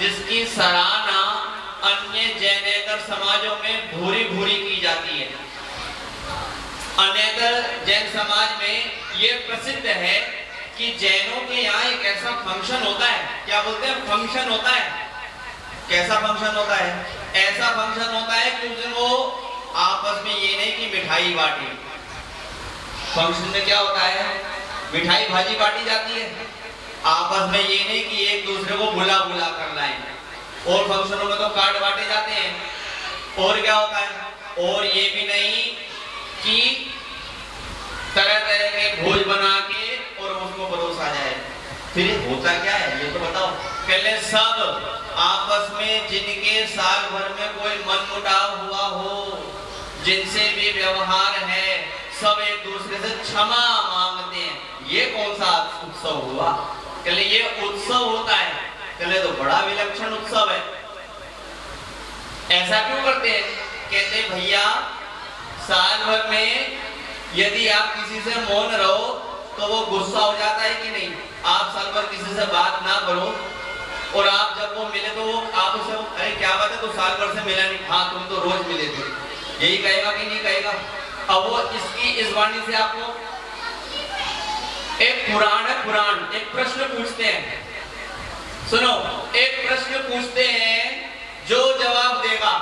जिसकी सराहना अन्य जैनेतर समाजों में भूरी भूरी की जाती है। अन्यतर जैन समाज में यह प्रसिद्ध है कि जैनों के यहाँ एक ऐसा फंक्शन होता है, क्या बोलते हैं, फंक्शन होता है। कैसा फंक्शन होता है? ऐसा फंक्शन होता है कि उस दिन वो आपस में ये नहीं कि मिठाई बांटे। फंक्शन में क्या होता है? मिठाई भाजी बांटी जाती है। आपस में ये नहीं कि एक दूसरे को बुला बुला कर लाएं। और फंक्शनों में तो कार्ड बांटे जाते हैं। और क्या होता है? और ये भी नहीं कि तरह तरह के भोज बना के और उसको परोसा जाए। फिर होता क्या है ये तो बताओ। पहले सब आपस में जिनके साल भर में कोई मनमुटाव हुआ हो, जिनसे भी व्यवहार है, सब एक दूसरे से क्षमा मांगते हैं। ये कौन सा उत्सव हुआ? कहले ये उत्सव होता है। कहले तो बड़ा विलक्षण उत्सव है। ऐसा क्यों करते हैं? कहते भैया साल भर में यदि आप किसी से मौन रहो तो वो गुस्सा हो जाता है कि नहीं? आप साल भर किसी से बात ना करो और आप जब वो मिले तो वो आप उसे अरे क्या बात है, तो साल भर से मिला नहीं, हाँ तुम तो रोज मिले थे, यही कहेगा कि नहीं कहेगा? अब वो इसकी इस वाणी से आपको एक पुराण है, पुराण एक प्रश्न पूछते हैं। सुनो, एक प्रश्न पूछते हैं, जो जवाब देगा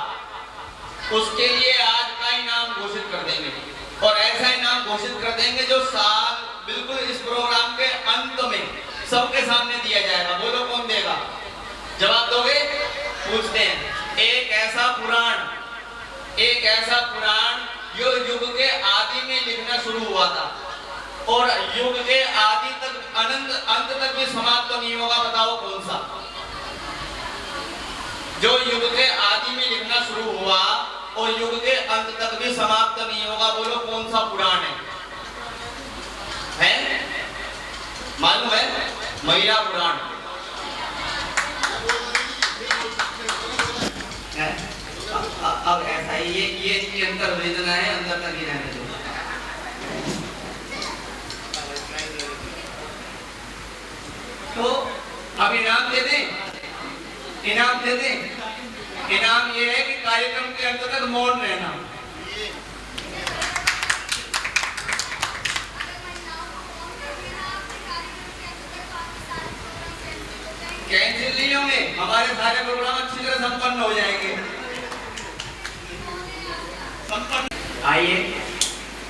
उसके लिए आज का इनाम घोषित कर देंगे। और ऐसा इनाम घोषित कर देंगे जो साल बिल्कुल इस प्रोग्राम के अंत में सबके सामने दिया जाएगा। बोलो कौन देगा? जवाब दोगे? पूछते हैं। एक ऐसा पुराण जो युग के आदि में लिखना शुरू हुआ था और युग के आदि तक अंत तक भी समाप्त तो नहीं होगा। बताओ कौन सा? जो युग के आदि में लिखना शुरू हुआ और युग के अंत तक भी समाप्त नहीं होगा। बोलो कौन सा पुराण है? मालूम है? महिला पुराण है। अब ऐसा ही ये अंतर वेदना है, अंदर तक ही रहने दो। तो अब इनाम दे दें, इनाम दे दें। इनाम ये है कि कार्यक्रम के अंत तक मौन रहना। कैंसिल नहीं होंगे, हमारे सारे प्रोग्राम अच्छी तरह संपन्न हो जाएंगे। आइए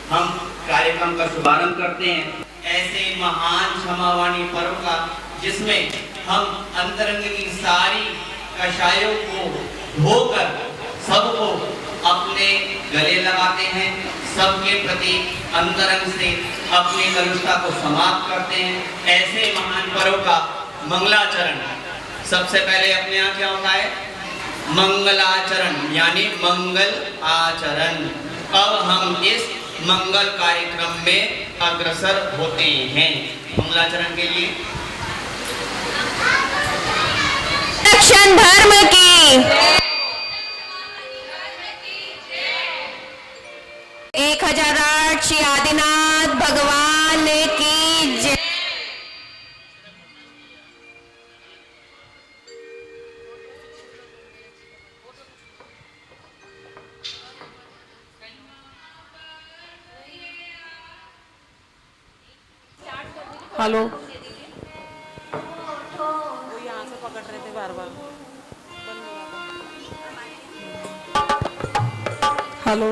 हम कार्यक्रम का शुभारंभ करते हैं ऐसे महान क्षमावाणी पर्व का, जिसमें हम अंतरंग की सारी कषायों को धोकर सबको अपने गले लगाते हैं, सबके प्रति अंतरंग से अपनी कलुषता को समाप्त करते हैं। ऐसे महान पर्व का मंगलाचरण सबसे पहले अपने यहाँ क्या होता है? मंगलाचरण यानी मंगल आचरण। अब हम इस मंगल कार्यक्रम में अग्रसर होते हैं। मंगलाचरण के लिए धर्म की 1008 श्री आदिनाथ भगवान की जय। हेलो, वो यहाँ से पकड़ रहे थे बार बार। हेलो।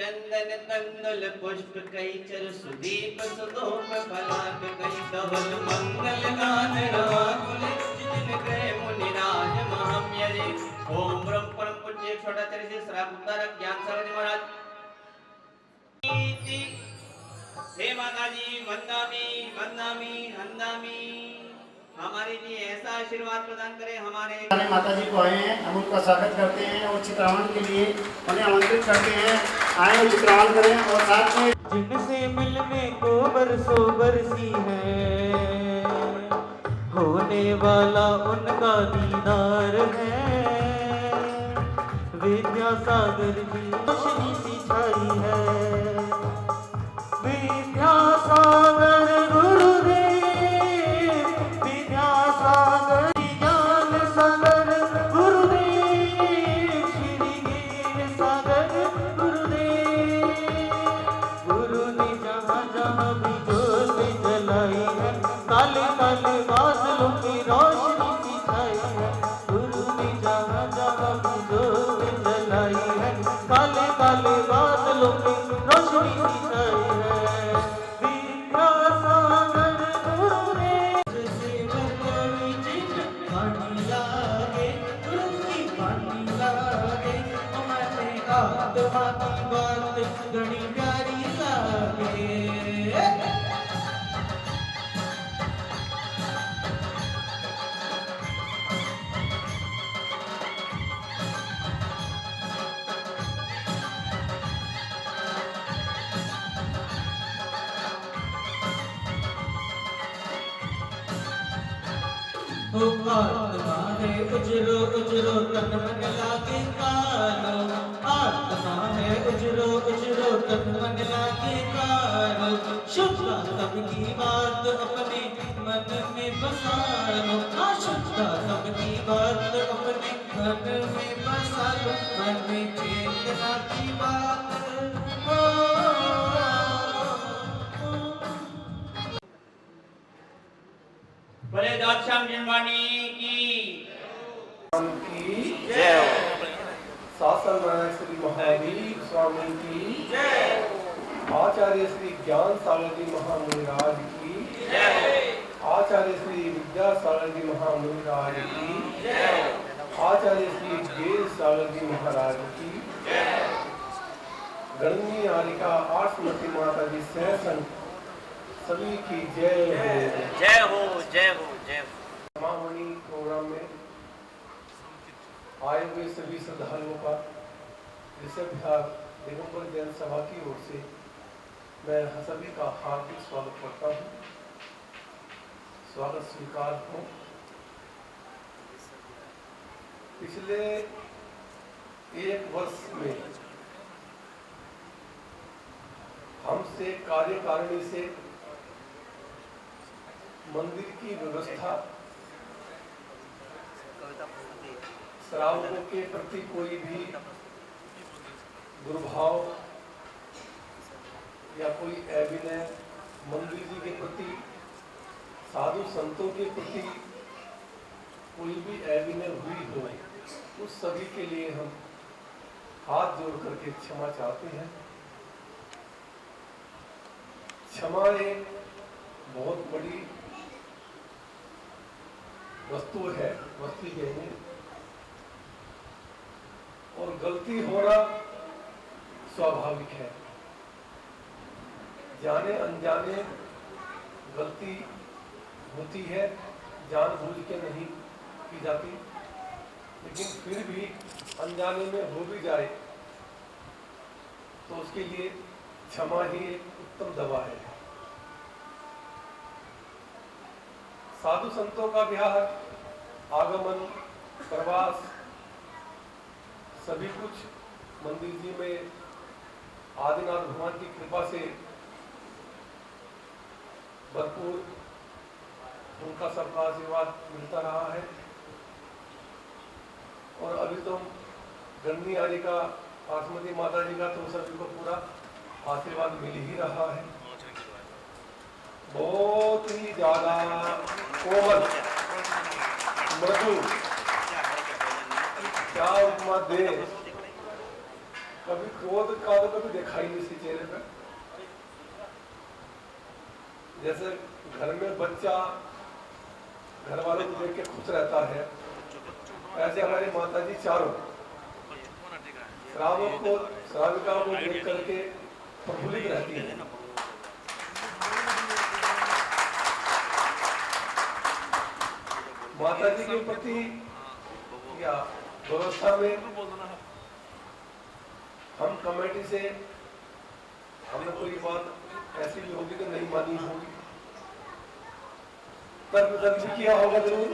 चंदन तंदुल पुष्प कई चर सुदीप सुधूप फलाक कई धवल मंगल गान राकुल जिन गए मुनिराज महाम्यरे। ओम ब्रह्म परम पूज्य छोटा चरित्र श्राप उत्तर ज्ञान सागर जी महाराज। हे माता जी वंदामी वंदामी वंदामी, हमारे लिए ऐसा आशीर्वाद प्रदान करें। हमारे माता जी को आए हैं, हम उनका स्वागत करते हैं और चित्रावन के लिए उन्हें आमंत्रित करते हैं, आए चित्रावन करें। और साथ में जिनसे मिलने को बरसों बरसी है, होने वाला उनका दीदार है। विद्यासागर की रोशनी सी छाई है, विद्यासागर गुरुदेव, विद्यासागर ज्ञान सागर गुरुदेव, श्री ज्ञान सागर गुरुदेव। गुरु ने जहाँ जहाँ भी ज्योत जलाई है, काले काले बादलों की रोशनी सी छाई है। गुरु ने जहाँ जहाँ भी ज्योत जलाई है, काले काले बादलों की रोशनी सी छाई है। गणी प्यारी लागे। आत्मा है उजरो उजरो तन मन लागे कालो, आत्मा है उजरो उजरो तन मन लागे कालो। शुद्धा सबकी बात अपने मन में बसा लो, शुद्धा सबकी बात अपने मन में बसा लो। मन में चेतना की बात बोले दाक्षाम जिनवानी की जय हो। शासन नायक श्री महावीर स्वामी की जय। आचार्य श्री ज्ञान सागर जी महामुनिराज की जय। आचार्य श्री विद्यासागर जी महामुनिराज की जय। आचार्य श्री गेल सागर जी महाराज की जय। गणनी आरिका आठमती माता जी सहसन सभी की जय हो। जय हो जय हो जय हो। महामणि प्रोग्राम में आए हुए सभी श्रद्धालुओं का ऋषभ विहार दिगंबर जैन सभा की ओर से मैं सभी का हार्दिक स्वागत करता हूँ। स्वागत स्वीकार हो। पिछले एक वर्ष में हमसे कार्यकारिणी से मंदिर की व्यवस्था, श्रावकों के प्रति कोई भी दुर्भाव या कोई अभिनय, मंदिर जी के प्रति, साधु संतों के प्रति कोई भी अभिनय हुई हो, उस सभी के लिए हम हाथ जोड़ करके क्षमा चाहते हैं। क्षमा एक बहुत बड़ी वस्तु है, वस्तु है, और गलती होना स्वाभाविक है। जाने अनजाने गलती होती है, जानबूझ के नहीं की जाती, लेकिन फिर भी अनजाने में हो भी जाए तो उसके लिए क्षमा ही एक उत्तम दवा है। साधु संतों का विहार, आगमन, प्रवास, सभी कुछ मंदिर जी में आदिनाथ भगवान की कृपा से भरपूर उनका सबका आशीर्वाद मिलता रहा है। और अभी तो गणनी आदि का, बासमती माता जी का तो सभी को पूरा आशीर्वाद मिल ही रहा है। बहुत ही ज्यादा कोमल, मृदु, क्या उपमा दे, कभी क्रोध का तो कभी देखा ही नहीं इसी चेहरे पे। जैसे घर में बच्चा घर वालों को देख के खुश रहता है, ऐसे हमारी माता जी चारों श्राविकाओं को देख करके प्रफुल्लित रहती है। माता जी के प्रति या व्यवस्था में हम कमेटी से हमने कोई बात ऐसी भी होगी तो नहीं मानी होगी, तर्क भी किया होगा जरूर,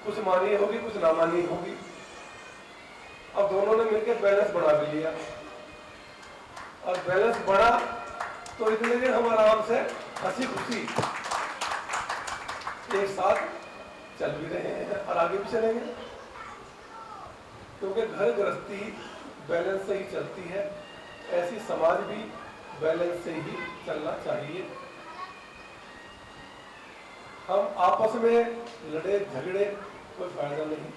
कुछ मानी होगी कुछ ना मानी होगी। अब दोनों ने मिलकर बैलेंस बढ़ा भी लिया, और बैलेंस बढ़ा तो इतने दिन हम आराम से हंसी खुशी एक साथ चल भी रहे हैं और आगे भी चलेंगे, क्योंकि घर गृहस्थी बैलेंस से ही चलती है, ऐसी समाज भी बैलेंस से ही चलना चाहिए। हम आपस में लड़े झगड़े कोई फायदा नहीं,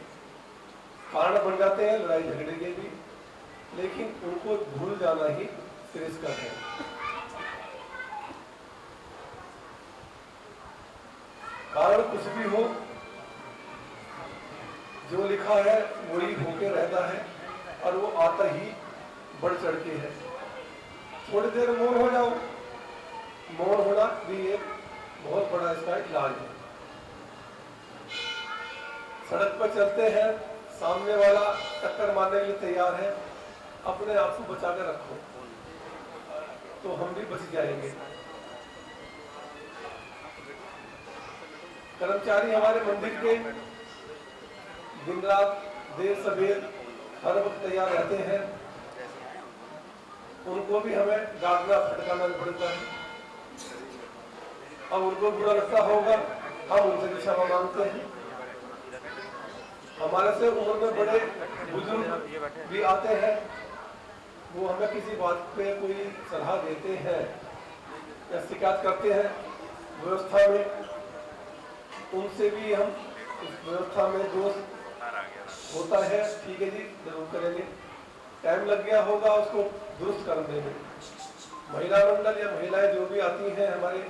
कारण बन जाते हैं लड़ाई झगड़े के भी, लेकिन उनको भूल जाना ही श्रेष्ठकर है। कारण कुछ भी हो, जो लिखा है वही होके रहता है और वो आता ही बढ़ चढ़ के है। थोड़ी देर मौन हो जाओ, मौन होना भी एक बहुत बड़ा इसका इलाज है। सड़क पर चलते हैं, सामने वाला टक्कर मारने के लिए तैयार है, अपने आप को बचा कर रखो तो हम भी बच जाएंगे। कर्मचारी हमारे मंदिर के दिन रात देर सवेर हर वक्त तैयार रहते हैं, उनको भी हमें डांटना फटकाना पड़ता है। अब उनको बुरा लगता होगा, हम उनसे क्षमा मांगते हैं। हमारे से उम्र में बड़े बुजुर्ग भी आते हैं, वो हमें किसी बात पे कोई सलाह देते हैं या शिकायत करते हैं व्यवस्था में, उनसे भी हम इस व्यवस्था में दोष होता है, ठीक है जी जरूर करेंगे, टाइम लग गया होगा उसको दुरुस्त करने में। महिला मंडल या महिलाएं जो भी आती हैं, हमारे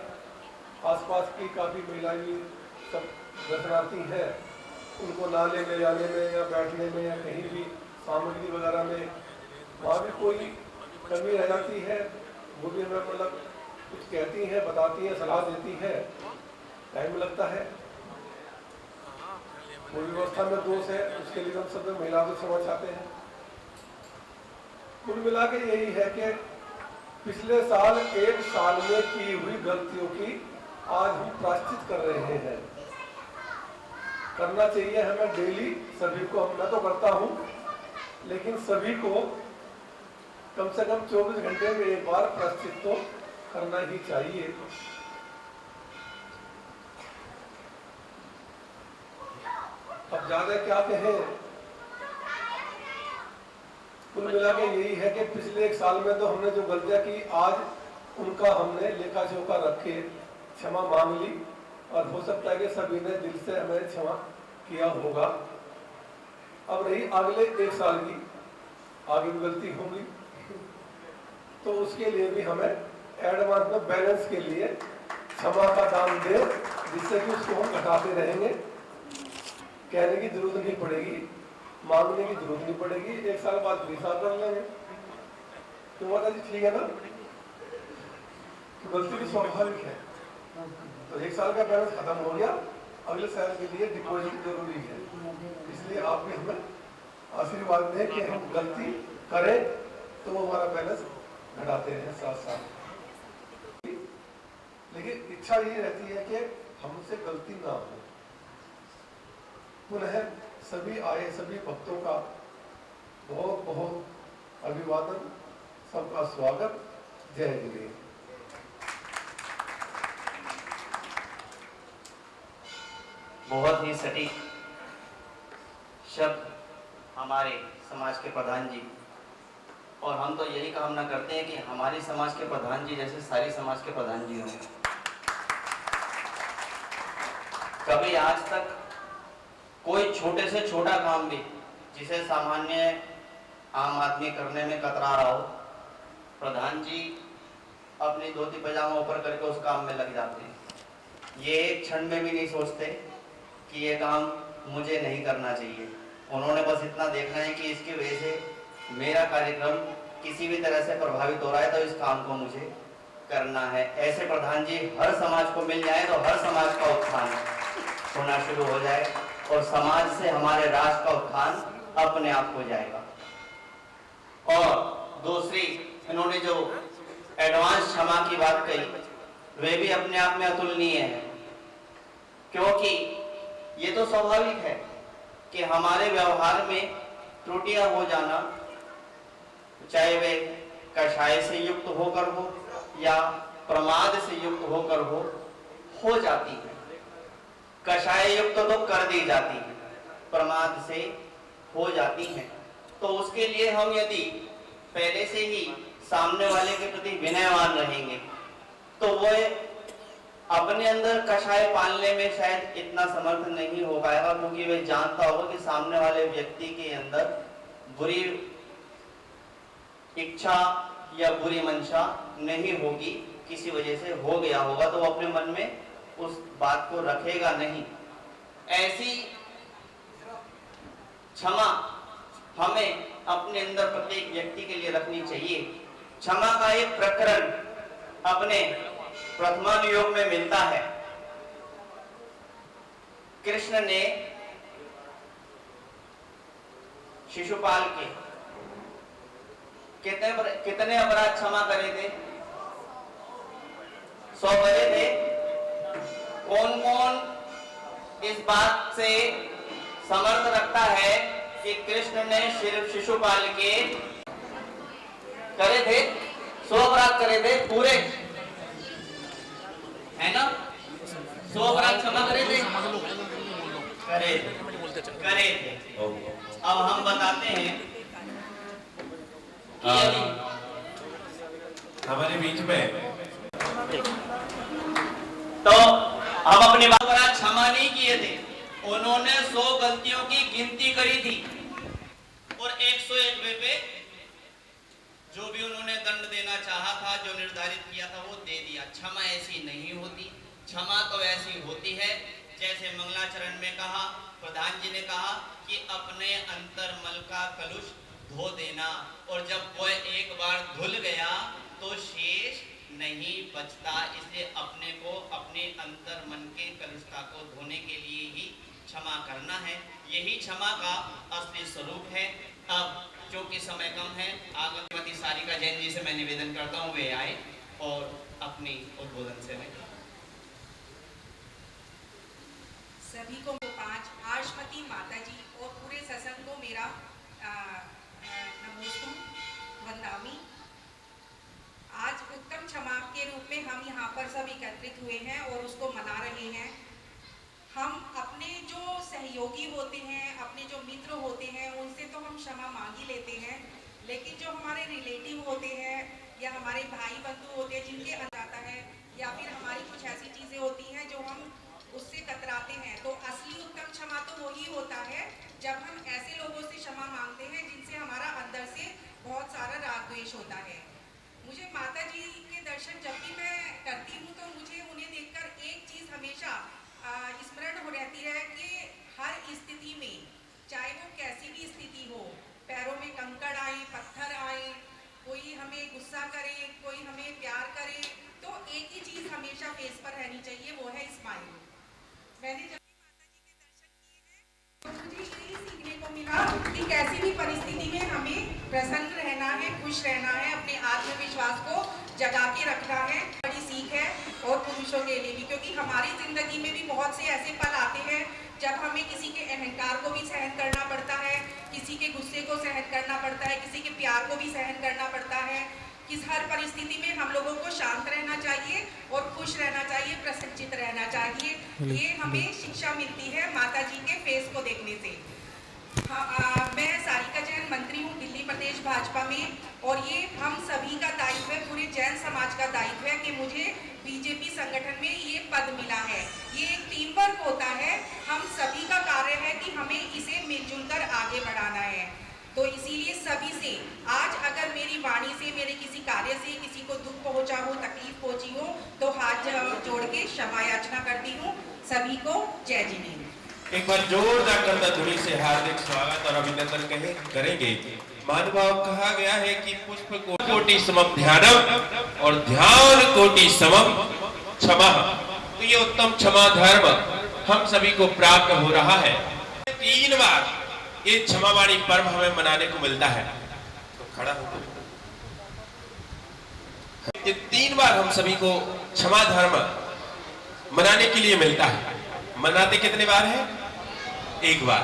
आसपास की काफ़ी महिलाएं भी सब दर्शनार्थी हैं, उनको नाले में जाने में या बैठने में या कहीं भी सामग्री वगैरह में वहाँ भी कोई कमी रह जाती है, वो भी हमें मतलब कुछ कहती हैं, बताती हैं, सलाह देती है, टाइम लगता है। कोई व्यवस्था में दोष है, उसके लिए हम सब महिलाओं को क्षमा चाहते हैं। कुल मिला के यही है कि पिछले साल एक साल में की हुई गलतियों की आज हम प्रायश्चित कर रहे हैं। करना चाहिए हमें डेली सभी को, मैं तो करता हूँ, लेकिन सभी को कम से कम 24 घंटे में एक बार प्रायश्चित तो करना ही चाहिए। अब ज्यादा क्या कहें, कुल मिला के यही है कि पिछले एक साल में तो हमने जो गलतियां की, आज उनका हमने लेखा जोखा रखे क्षमा मांग ली, और हो सकता है कि सभी ने दिल से हमें क्षमा किया होगा। अब रही अगले एक साल की, आगे भी गलती होगी तो उसके लिए भी हमें एडवांस में बैलेंस के लिए क्षमा का दान दे, जिससे कि उसको हम घटाते रहेंगे। कहने की जरूरत नहीं पड़ेगी, मांगने की जरूरत नहीं पड़ेगी, एक साल बाद भी साथ कर लेंगे। तो माता जी ठीक है ना, तो गलती भी स्वाभाविक है। तो एक साल का बैलेंस खत्म हो गया, अगले साल के लिए डिपॉजिट जरूरी है, इसलिए आप भी हमें आशीर्वाद दें कि हम गलती करें तो हमारा बैलेंस घटाते रहें साथ साथ। लेकिन इच्छा ये रहती है कि हमसे गलती ना हो। पुनः सभी आए सभी भक्तों का बहुत बहुत अभिवादन, सबका स्वागत। जय जय। बहुत ही सटीक शब्द हमारे समाज के प्रधान जी, और हम तो यही कामना करते हैं कि हमारी समाज के प्रधान जी जैसे सारी समाज के प्रधान जी हों। कभी आज तक कोई छोटे से छोटा काम भी जिसे सामान्य आम आदमी करने में कतरा रहा हो, प्रधान जी अपनी धोती पजामा ऊपर करके उस काम में लग जाते हैं। ये एक क्षण में भी नहीं सोचते कि ये काम मुझे नहीं करना चाहिए। उन्होंने बस इतना देखना है कि इसकी वजह से मेरा कार्यक्रम किसी भी तरह से प्रभावित हो रहा है तो इस काम को मुझे करना है। ऐसे प्रधान जी हर समाज को मिल जाए तो हर समाज का उत्थान होना शुरू हो जाए और समाज से हमारे राष्ट्र का उत्थान अपने आप हो जाएगा। और दूसरी, इन्होंने जो एडवांस क्षमा की बात कही वे भी अपने आप में अतुलनीय है, क्योंकि ये तो स्वाभाविक है कि हमारे व्यवहार में त्रुटियां हो जाना, चाहे वे कषाय से युक्त होकर हो या प्रमाद से युक्त होकर हो जाती है। कषाय युक्त तो कर दी जाती है, प्रमाद से हो जाती है। तो उसके लिए हम यदि पहले से ही सामने वाले के प्रति विनयवान रहेंगे तो वो अपने अंदर कषाय पालने में शायद इतना समर्थ नहीं हो पाएगा, क्योंकि वे जानता होगा कि सामने वाले व्यक्ति के अंदर बुरी इच्छा या बुरी मंशा नहीं होगी, किसी वजह से हो गया होगा तो वो अपने मन में उस बात को रखेगा नहीं। ऐसी क्षमा हमें अपने अंदर प्रत्येक व्यक्ति के लिए रखनी चाहिए। क्षमा का एक प्रकरण अपने प्रथमानुयोग में मिलता है। कृष्ण ने शिशुपाल के कितने अपराध क्षमा करे थे? 100 करे थे। कौन कौन इस बात से समर्थ रखता है कि कृष्ण ने सिर्फ शिशुपाल के करे थे? 100 अपराध करे थे पूरे, है ना? 100 अपराध क्षमा करे थे? करे थे। अब हम बताते हैं हमारे बीच में तो हम अपनी अपराध क्षमा नहीं किए थे, उन्होंने 100 गलतियों की गिनती करी थी और 101वें पे जो भी उन्होंने दंड देना चाहा था, जो निर्धारित किया था वो दे दिया। क्षमा ऐसी नहीं होती। क्षमा तो ऐसी होती है जैसे मंगलाचरण में कहा, प्रधान जी ने कहा कि अपने अंतर्मल का कलुष धो देना, और जब वो एक बार धुल गया तो शेष नहीं बचता। इसलिए अपने को अपने अंतर मन के कलुषता को धोने के लिए ही क्षमा करना है। यही क्षमा का असली स्वरूप है। अब क्योंकि समय कम है, आगमती सारिका जैन जी से मैं निवेदन करता हूँ वे आए और अपनी उद्बोधन से मैं सभी को 5 आशमती माता जी और पूरे सत्संग को मेरा नमोस्तुम वंदामी। आज उत्तम क्षमा के रूप में हम यहाँ पर सब एकत्रित हुए हैं और उसको मना रहे हैं। हम अपने जो सहयोगी होते हैं, अपने जो मित्र होते हैं, उनसे तो हम क्षमा मांग ही लेते हैं, लेकिन जो हमारे रिलेटिव होते हैं या हमारे भाई बंधु होते हैं जिनके अंदर आता है, या फिर हमारी कुछ ऐसी चीज़ें होती हैं जो हम उससे कतराते हैं, तो असली उत्तम क्षमा तो वही होता है जब हम ऐसे लोगों से क्षमा मांगते हैं जिनसे हमारा अंदर से बहुत सारा राग द्वेष होता है। मुझे माता जी के दर्शन जब भी मैं करती हूँ तो मुझे उन्हें देखकर एक चीज़ हमेशा स्मरण हो रहती है कि हर स्थिति में, चाहे वो कैसी भी स्थिति हो, पैरों में कंकड़ आए, पत्थर आए, कोई हमें गुस्सा करे, कोई हमें प्यार करे, तो एक ही चीज़ हमेशा फेस पर रहनी चाहिए, वो है स्माइल। मैंने जब भी माता जी के दर्शन किए हैं तो मुझे यही सीखने को मिला कि कैसी भी परिस्थिति में हमें प्रसन्न रहना है, खुश रहना है, अपने आत्मविश्वास को जगा के रखना है। बड़ी सीख है और पुरुषों के लिए भी, क्योंकि हमारी जिंदगी में भी बहुत से ऐसे पल आते हैं जब हमें किसी के अहंकार को भी सहन करना पड़ता है, किसी के गुस्से को सहन करना पड़ता है, किसी के प्यार को भी सहन करना पड़ता है। किस हर परिस्थिति में हम लोगों को शांत रहना चाहिए और खुश रहना चाहिए, प्रसन्नचित रहना चाहिए। ये हमें शिक्षा मिलती है माता जी के फेस को देखने से। मैं सारिका जैन मंत्री हूँ दिल्ली प्रदेश भाजपा में, और ये हम सभी का दायित्व है, पूरे जैन समाज का दायित्व है कि मुझे बीजेपी संगठन में ये पद मिला है। ये एक टीम वर्क होता है, हम सभी का कार्य है कि हमें इसे मिलजुल कर आगे बढ़ाना है। तो इसीलिए सभी से आज अगर मेरी वाणी से, मेरे किसी कार्य से किसी को दुख पहुंचा हो, तकलीफ पहुंची हो, तो हाथ जोड़ के क्षमा याचना करती हूँ। सभी को जय जिनेन्द्र। एक बार जोरदार करता ध्वनि से हार्दिक स्वागत और अभिनंदन करेंगे। महानुभाव कहा गया है कि पुष्प कोटि समम ध्यानम और ध्यान कोटि समम क्षमा। तो ये उत्तम क्षमा धर्म हम सभी को प्राप्त हो रहा है। 3 बार ये क्षमावाणी पर्व हमें मनाने को मिलता है। तो खड़ा हो, ये 3 बार हम सभी को क्षमा धर्म मनाने के लिए मिलता है। मनाते कितने बार है? 1 बार।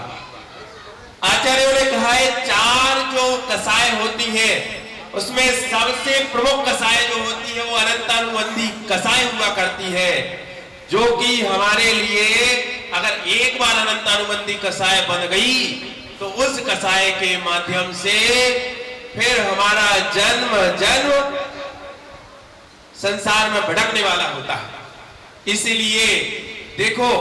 आचार्यों ने कहा है 4 जो कसाय होती है उसमें सबसे प्रमुख कसाय जो होती है वो अनंतानुबंधी कसाय हुआ करती है, जो कि हमारे लिए अगर एक बार अनंतानुबंधी कसाय बन गई तो उस कसाय के माध्यम से फिर हमारा जन्म संसार में भटकने वाला होता है। इसलिए देखो,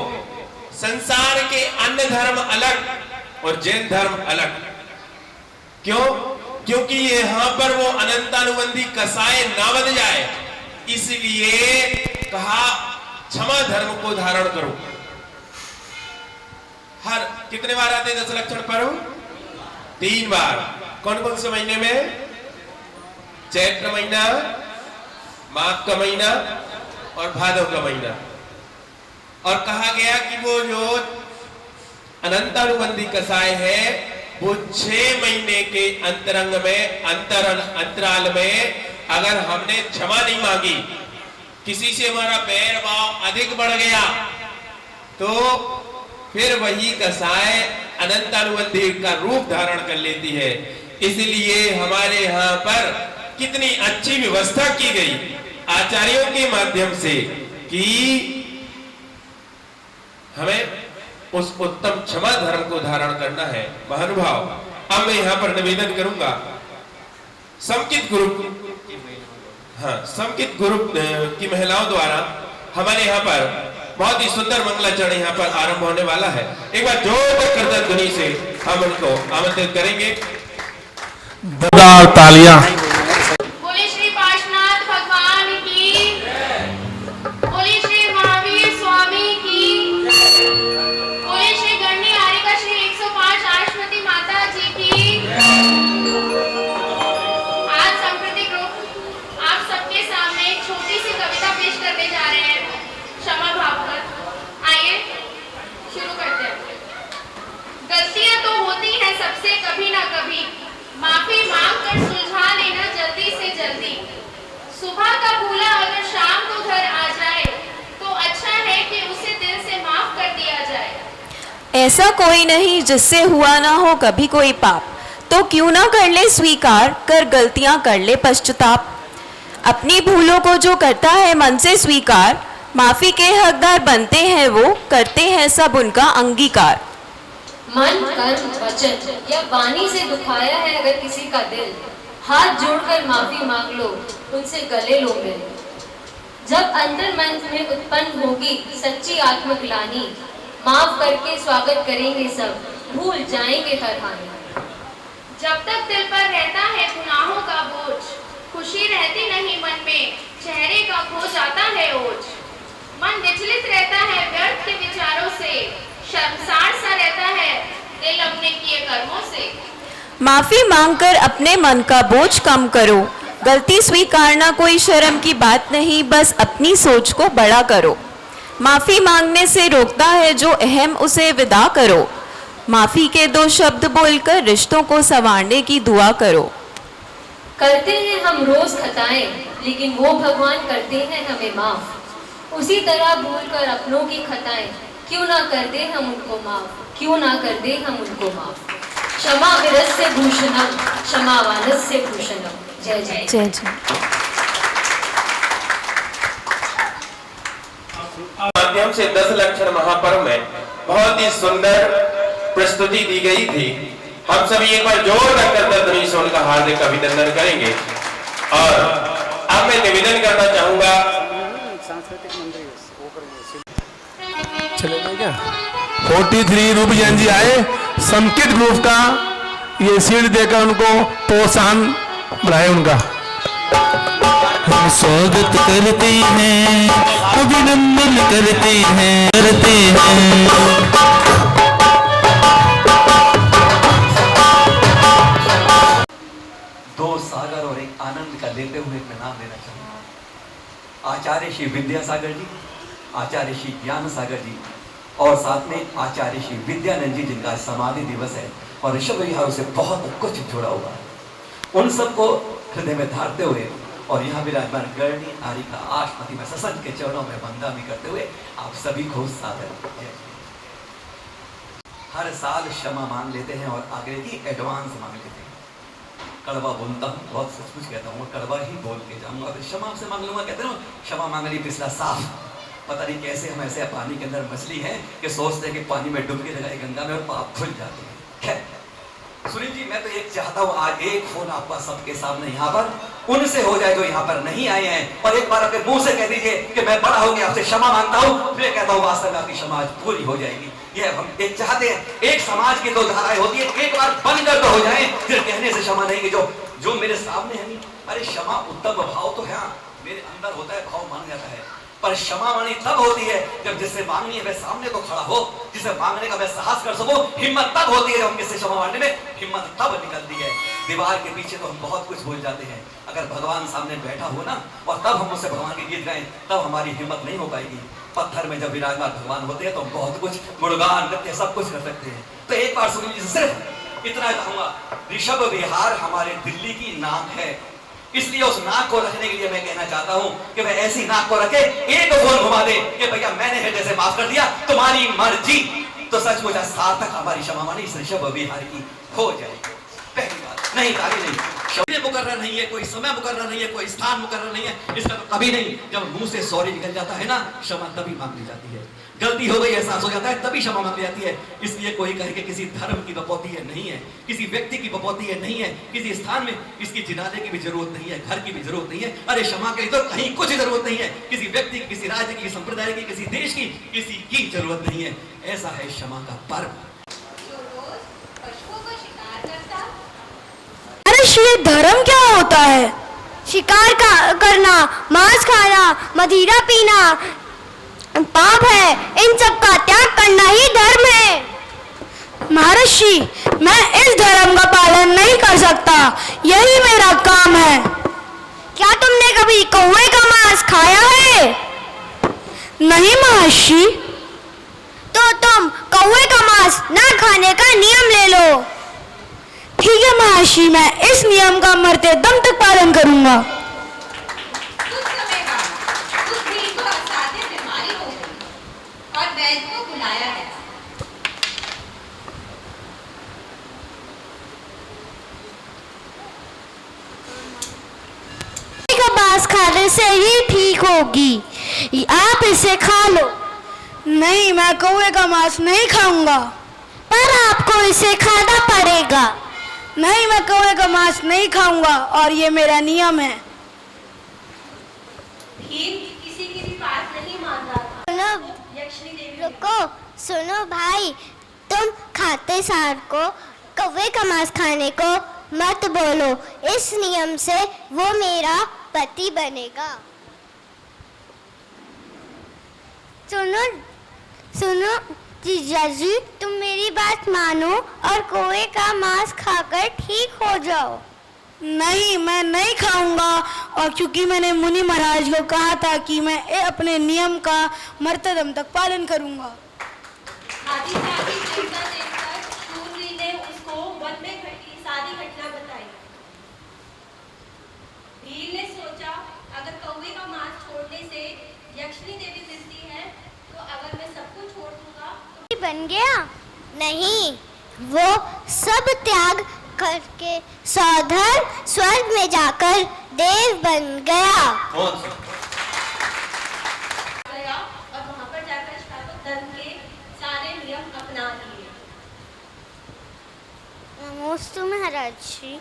संसार के अन्य धर्म अलग और जैन धर्म अलग। क्यों? क्योंकि यहां पर वो अनंतानुबंधी कसाय ना बन जाए, इसलिए कहा क्षमा धर्म को धारण करो। हर कितने बार आते 10 लक्षण पर्व? 3 बार। कौन कौन से महीने में? चैत्र महीना, माघ का महीना और भादव का महीना। और कहा गया कि वो जो अनंतानुबंधी कसाय है वो 6 महीने के अंतरंग में अंतराल में अगर हमने क्षमा नहीं मांगी, किसी से हमारा बैर भाव अधिक बढ़ गया, तो फिर वही कसाय अनंतानुबंधी का रूप धारण कर लेती है। इसलिए हमारे यहाँ पर कितनी अच्छी व्यवस्था की गई आचार्यों के माध्यम से कि हमें उस उत्तम क्षमा धर्म को धारण करना है। महानुभाव, अब मैं यहाँ पर निवेदन करूंगा समकित ग्रुप, समकित ग्रुप की महिलाओं द्वारा हमारे यहाँ पर बहुत ही सुंदर मंगलाचरण यहाँ पर आरंभ होने वाला है। एक बार जोरदार करताल ध्वनि से हम उनको आमंत्रित करेंगे। तालियां। बोले श्री पार्श्वनाथ भगवान की, बोले श्री महावीर स्वामी की, बोले श्री गणनी हारिका श्री 105 आयुष्मती माता जी की। आज सांस्कृतिक ग्रुप आप सबके सामने एक छोटी सी कविता पेश करने जा रहे हैं, क्षमा भाव कर। आइए शुरू करते हैं। गलतियां तो होती हैं सबसे कभी ना कभी, माफी मांग कर सुलझा लेना जल्दी से जल्दी। सुबह का भूला अगर शाम को घर आ जाए तो अच्छा है कि उसे दिल से माफ कर दिया जाए। ऐसा कोई नहीं जिससे हुआ ना हो कभी कोई पाप, तो क्यों ना कर ले स्वीकार, कर गलतियां कर ले पश्चाताप। अपनी भूलों को जो करता है मन से स्वीकार, माफी के हकदार बनते हैं वो, करते हैं सब उनका अंगीकार। मन, कर्म, वचन या वाणी से दुखाया है अगर किसी का दिल, हाथ जोड़कर माफी मांग लो, उनसे गले लो मिल। जब अंतर मन में उत्पन्न होगी सच्ची आत्मग्लानि, माफ करके स्वागत करेंगे सब, भूल जाएंगे हर हानि। जब तक दिल पर रहता है गुनाहों का बोझ, खुशी रहती नहीं मन में, चेहरे का खो जाता है ओझ। मन विचलित रहता है व्यर्थ के विचारों से, शर्मसार सा रहता है दिल अपने किए कर्मों से। माफी मांगकर अपने मन का बोझ कम करो, गलती स्वीकारना कोई शर्म की बात नहीं, बस अपनी सोच को बड़ा करो। माफी मांगने से रोकता है जो अहम, उसे विदा करो। माफी के 2 शब्द बोलकर रिश्तों को संवारने की दुआ करो। करते हैं हम रोज खताएं, लेकिन वो भगवान करते हैं हमें माफ। उसी तरह भूलकर अपनों की खताएं, क्यों ना कर दे हम उनको माफ, क्यों ना कर दे हम उनको माफ। क्षमा विरस्य भूषणम, क्षमा वानस्य भूषणम। जय जय जय जय। माध्यम से 10 लक्षण महापर्व में बहुत ही सुंदर प्रस्तुति दी गई थी। हम सभी एक बार जोरदार करताल ध्वनि से उनका हार्दिक अभिनंदन करेंगे। और अब मैं निवेदन करना चाहूंगा, चलेगा क्या? 43 रूप जैन जी आए, समकित ग्रुप का ये सीढ़ी देकर उनको प्रोत्साहन बढ़ाए उनका। हम स्वागत करते हैं, अभिनंदन करते हैं, दो सागर और एक आनंद का लेते हुए मैं नाम लेना चाहूंगा। आचार्य श्री विद्यासागर जी, आचार्य श्री ज्ञान सागर जी और साथ में आचार्य श्री विद्यानंद जी, जिनका समाधि दिवस है और ऋषभ विहार से बहुत कुछ जुड़ा हुआ है। उन सबको हृदय में धारते हुए और यहाँ विराजमान गणनी नारी का आशमती में सत्संग के चरणों में वंदना करते हुए आप सभी को सादर। हर साल क्षमा मांग लेते हैं और आगे की एडवांस मांग लेते हैं। कड़वा बोलता हूँ, बहुत सचमुच कहता हूँ, कड़वा ही बोल के जाऊंगा, फिर क्षमा से मांग लूंगा। कहते हैं क्षमा मांग ली पिछला साफ। पता नहीं कैसे हम ऐसे पानी के अंदर मछली है कि सोचते हैं कि पानी में डुबकी लगाए गंगा में और पाप धुल जाते हैं। खैर सुनील जी, मैं तो एक चाहता हूँ आज एक फोन आपका सबके सामने यहाँ पर उनसे हो जाए जो यहाँ पर नहीं आए हैं, और एक बार अपने मुंह से कह दीजिए कि मैं बड़ा हो गया, आपसे क्षमा मांगता हूँ। फिर कहता हूँ वास्तव में आपकी क्षमा पूरी हो जाएगी। ये हम एक चाहते हैं। एक समाज की दो धाराएं होती है, एक बार बनकर तो हो जाए, फिर कहने से क्षमा नहीं कि जो मेरे सामने है। अरे क्षमा उत्तम भाव तो है, मेरे अंदर होता है, भाव मान जाता है, पर क्षमा वाणी तब होती है जब जिससे मांगनी है वह सामने तो खड़ा हो, जिसे मांगने का मैं साहस कर सकूं। हिम्मत तब होती है जब किससे क्षमा मांगने में हिम्मत तब निकलती है। दीवार के पीछे तो हम बहुत कुछ भूल जाते हैं, अगर भगवान सामने बैठा हो ना और तब हम उससे भगवान के गीत गाएं, तब हमारी हिम्मत नहीं हो पाएगी। पत्थर में जब विराजमान भगवान होते हैं तो हम बहुत कुछ गुणगान नृत्य सब कुछ कर सकते हैं। तो एक बार सुन लीजिए, सिर्फ इतना कहूंगा, ऋषभ विहार हमारे दिल्ली की नाक है, इसलिए उस नाक को रखने के लिए मैं कहना चाहता हूं कि वह ऐसी नाक को रखे, एक फोन घुमा दे कि भैया मैंने हृदय से माफ कर दिया, तुम्हारी मर्जी। तो सचमुच सार्थक हमारी क्षमा मानी इस ऋषभ विहार की हो जाएगी। पहली बात नहीं, आगे नहीं, शब्द मुकर्रर नहीं है, कोई समय मुकर्रर नहीं है, कोई स्थान मुकर्रर नहीं है, इसका तो कभी नहीं। जब मुंह से सॉरी निकल जाता है ना, क्षमा तभी मांग ली जाती है। गलती हो गई एहसास हो जाता है तभी क्षमा मांग ली जाती है। इसलिए कोई कहे कि किसी धर्म की बपौती है, नहीं है, किसी व्यक्ति की बपौती है, नहीं है, किसी स्थान में इसकी जिनाने की भी जरूरत नहीं है, घर की भी जरूरत नहीं है। अरे क्षमा के लिए तो कहीं कुछ जरूरत नहीं है, किसी व्यक्ति की, किसी राज्य की, संप्रदाय की, किसी देश की, किसी की जरूरत नहीं है। ऐसा है क्षमा का पर्व। ये धर्म क्या होता है? शिकार करना, मांस खाना, मदिरा पीना पाप है, इन सब का त्याग करना ही धर्म है। महर्षि, मैं इस धर्म का पालन नहीं कर सकता, यही मेरा काम है। क्या तुमने कभी कौवे का मांस खाया है? नहीं महर्षि। तो तुम कौवे का मांस ना खाने का नियम ले लो। ठीक है महर्षि, मैं इस नियम का मरते दम तक पालन करूंगा। कुछ समय बाद उस भीड़ को असाध्य बीमारी हो गई और वैद्य को बुलाया गया। का मांस खाने से ही ठीक होगी, आप इसे खा लो। नहीं, मैं कौवे का मांस नहीं खाऊंगा। पर आपको इसे खाना पड़ेगा। नहीं, मैं कौवे का मांस नहीं खाऊंगा और ये मेरा नियम है। किसी की भी बात नहीं मान रहा था। सुनो, यक्षिणी देवी रुको, सुनो भाई, तुम खाते सार को कौवे का मांस खाने को मत बोलो, इस नियम से वो मेरा पति बनेगा। सुनो सुनो जीजाजी, तुम मेरी बात मानो और कौवे का मांस खाकर ठीक हो जाओ। नहीं, मैं नहीं खाऊंगा, और क्योंकि मैंने मुनि महाराज को कहा था कि मैं अपने नियम का मरते दम तक पालन करूंगा। शूरवीर ने उसको वन में घटी सारी घटना बताई। भील ने सोचा अगर कौवे का मांस छोड़ने से यक्षिणी देवी मिलती है तो अगर मैं सब कुछ छोड़ दूंगा तो बन गया। नहीं, वो सब त्याग करके सौधर स्वर्ग में जाकर देव बन गया। गया और वहां पर जाकर श्रावक धर्म के सारे नियम अपना लिए। नमोस्तु महाराज जी।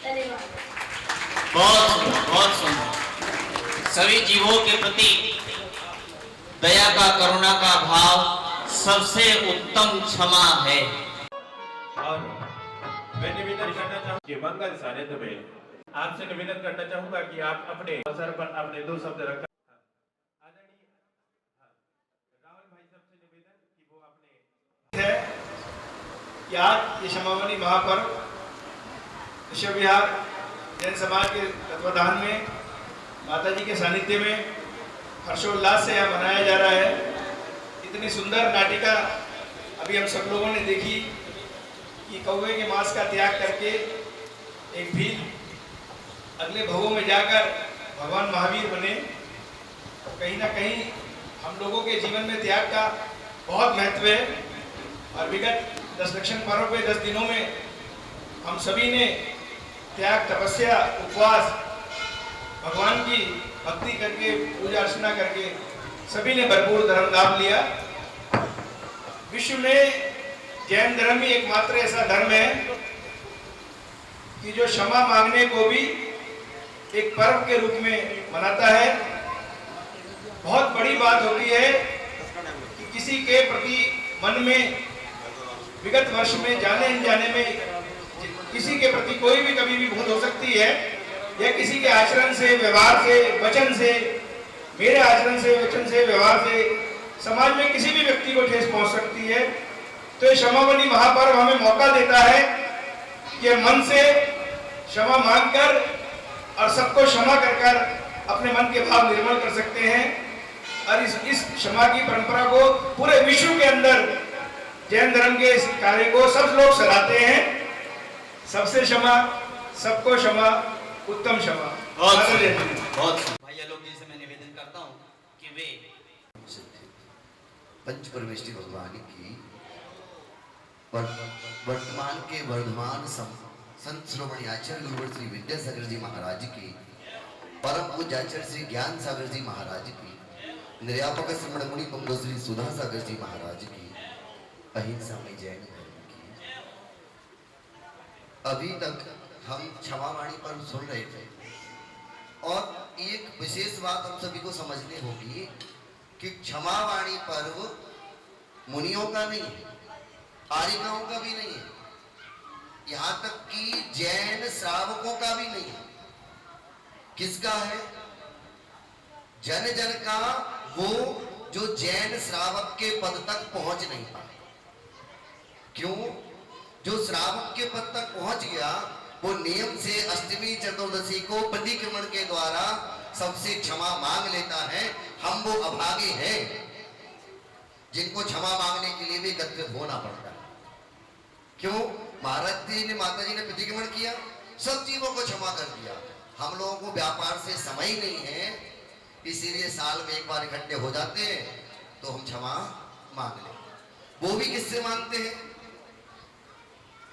धन्यवाद। बहुत सुंदर। सभी जीवों के प्रति दया का, करुणा का भाव सबसे उत्तम क्षमा है। और मैं निवेदन करना चाहूँ कि मंगल सानिध्य में आपसे निवेदन करना चाहूंगा कि आप अपने अवसर पर अपने दो शब्द रखकर है कि आज ये क्षमावनी महापर्व विश्व विहार जैन समाज के तत्वाधान में माता जी के सानिध्य में हर्षोल्लास से यहाँ मनाया जा रहा है। इतनी सुंदर नाटिका अभी हम सब लोगों ने देखी कि कौवे के मांस का त्याग करके एक भील अगले भवों में जाकर भगवान महावीर बने। कहीं ना कहीं हम लोगों के जीवन में त्याग का बहुत महत्व है और विगत 10 दक्षिण पर्व पे 10 दिनों में हम सभी ने त्याग, तपस्या, उपवास, भगवान की भक्ति करके, पूजा अर्चना करके सभी ने भरपूर धर्म लाभ लिया। विश्व में जैन धर्म ही एकमात्र ऐसा धर्म है कि जो क्षमा मांगने को भी एक पर्व के रूप में मनाता है। बहुत बड़ी बात होती है कि किसी के प्रति मन में विगत वर्ष में जाने अनजाने में किसी के प्रति कोई भी कभी भी भूल हो सकती है, या किसी के आचरण से, व्यवहार से, वचन से, मेरे आचरण से, वचन से, व्यवहार से समाज में किसी भी व्यक्ति को ठेस पहुंच सकती है। तो ये क्षमावनी महापर्व हमें मौका देता है कि मन से क्षमा मांगकर और सबको क्षमा कर अपने मन के भाव निर्मल कर सकते हैं। और इस क्षमा की परंपरा को पूरे विश्व के अंदर जैन धर्म के इस कार्य को सब लोग सराहते हैं। सबसे क्षमा, सबको क्षमा, उत्तम क्षमा। बहुत भैया लोग जी से मैं निवेदन करता हूँ कि वे पंच परमेष्ठी भगवान की वर्तमान के वर्धमान संत श्रोमणी आचार्य गुरुवर श्री विद्यासागर जी महाराज की, परम पूज्य आचार्य श्री ज्ञान सागर जी महाराज की, निर्यापक श्रमण मुनि पंगो श्री सुधा सागर जी महाराज की, अहिंसा में जैन धर्म की। अभी तक हम क्षमावाणी पर सुन रहे थे और एक विशेष बात हम सभी को समझनी होगी कि क्षमावाणी पर्व मुनियों का नहीं है, आर्यिकाओं का भी नहीं है, यहाँ तक कि जैन श्रावकों का भी नहीं है। किसका है? जन जन का, वो जो जैन श्रावक के पद तक पहुंच नहीं पाए। क्यों? जो श्रावक के पद तक पहुंच गया वो नियम से अष्टमी चतुर्दशी को प्रतिक्रमण के द्वारा सबसे क्षमा मांग लेता है। हम वो अभागे हैं जिनको क्षमा मांगने के लिए भी एकत्रित होना पड़ता है। क्यों? महाराज जी ने, माता जी ने प्रतिक्रमण किया, सब जीवों को क्षमा कर दिया। हम लोगों को व्यापार से समय ही नहीं है, इसीलिए साल में एक बार इकट्ठे हो जाते हैं तो हम क्षमा मांग लें। वो भी किससे मांगते हैं?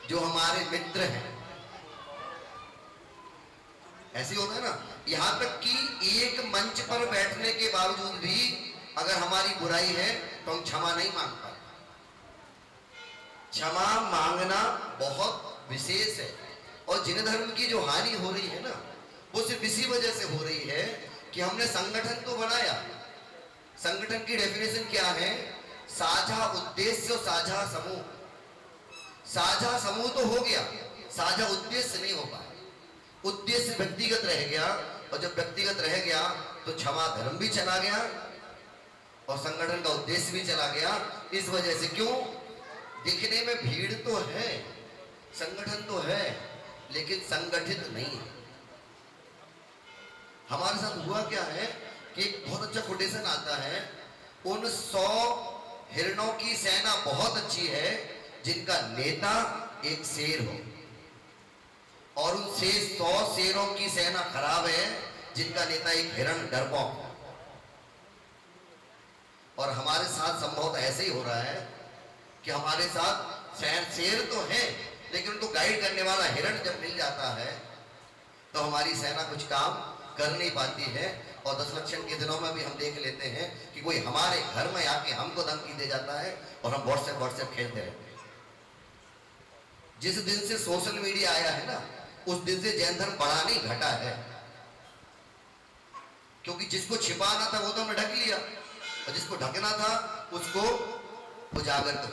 जो हमारे मित्र हैं। ऐसे होता है ना, यहां तक कि एक मंच पर बैठने के बावजूद भी अगर हमारी बुराई है तो हम क्षमा नहीं मांग पाते। क्षमा मांगना बहुत विशेष है। और जिन धर्म की जो हानि हो रही है ना, वो सिर्फ इसी वजह से हो रही है कि हमने संगठन तो बनाया। संगठन की डेफिनेशन क्या है? साझा उद्देश्य और साझा समूह। साझा समूह तो हो गया, साझा उद्देश्य नहीं हो पाया। उद्देश्य व्यक्तिगत रह गया, और जब व्यक्तिगत रह गया तो क्षमा धर्म भी चला गया और संगठन का उद्देश्य भी चला गया। इस वजह से क्यों? दिखने में भीड़ तो है, संगठन तो है, लेकिन संगठित नहीं है। हमारे साथ हुआ क्या है कि एक बहुत अच्छा कोटेशन आता है, उन 100 हिरणों की सेना बहुत अच्छी है जिनका नेता एक शेर हो, और उन 100 शेरों की सेना खराब है जिनका नेता एक हिरण डरपोक हो। और हमारे साथ संभवतः ऐसे ही हो रहा है कि हमारे साथ शेर तो है, लेकिन उनको गाइड करने वाला हिरण जब मिल जाता है तो हमारी सेना कुछ काम कर नहीं पाती है। और 10 लक्षण के दिनों में भी हम देख लेते हैं कि कोई हमारे घर में आके हमको धमकी दे जाता है और हम व्हाट्सएप खेलते रहते हैं। जिस दिन से सोशल मीडिया आया है ना, उस दिन से जैन धर्म बढ़ा नहीं घटा है। क्योंकि जिसको छिपाना था वो तो हमने ढक लिया, और जिसको ढकना था उसको उजागर कर।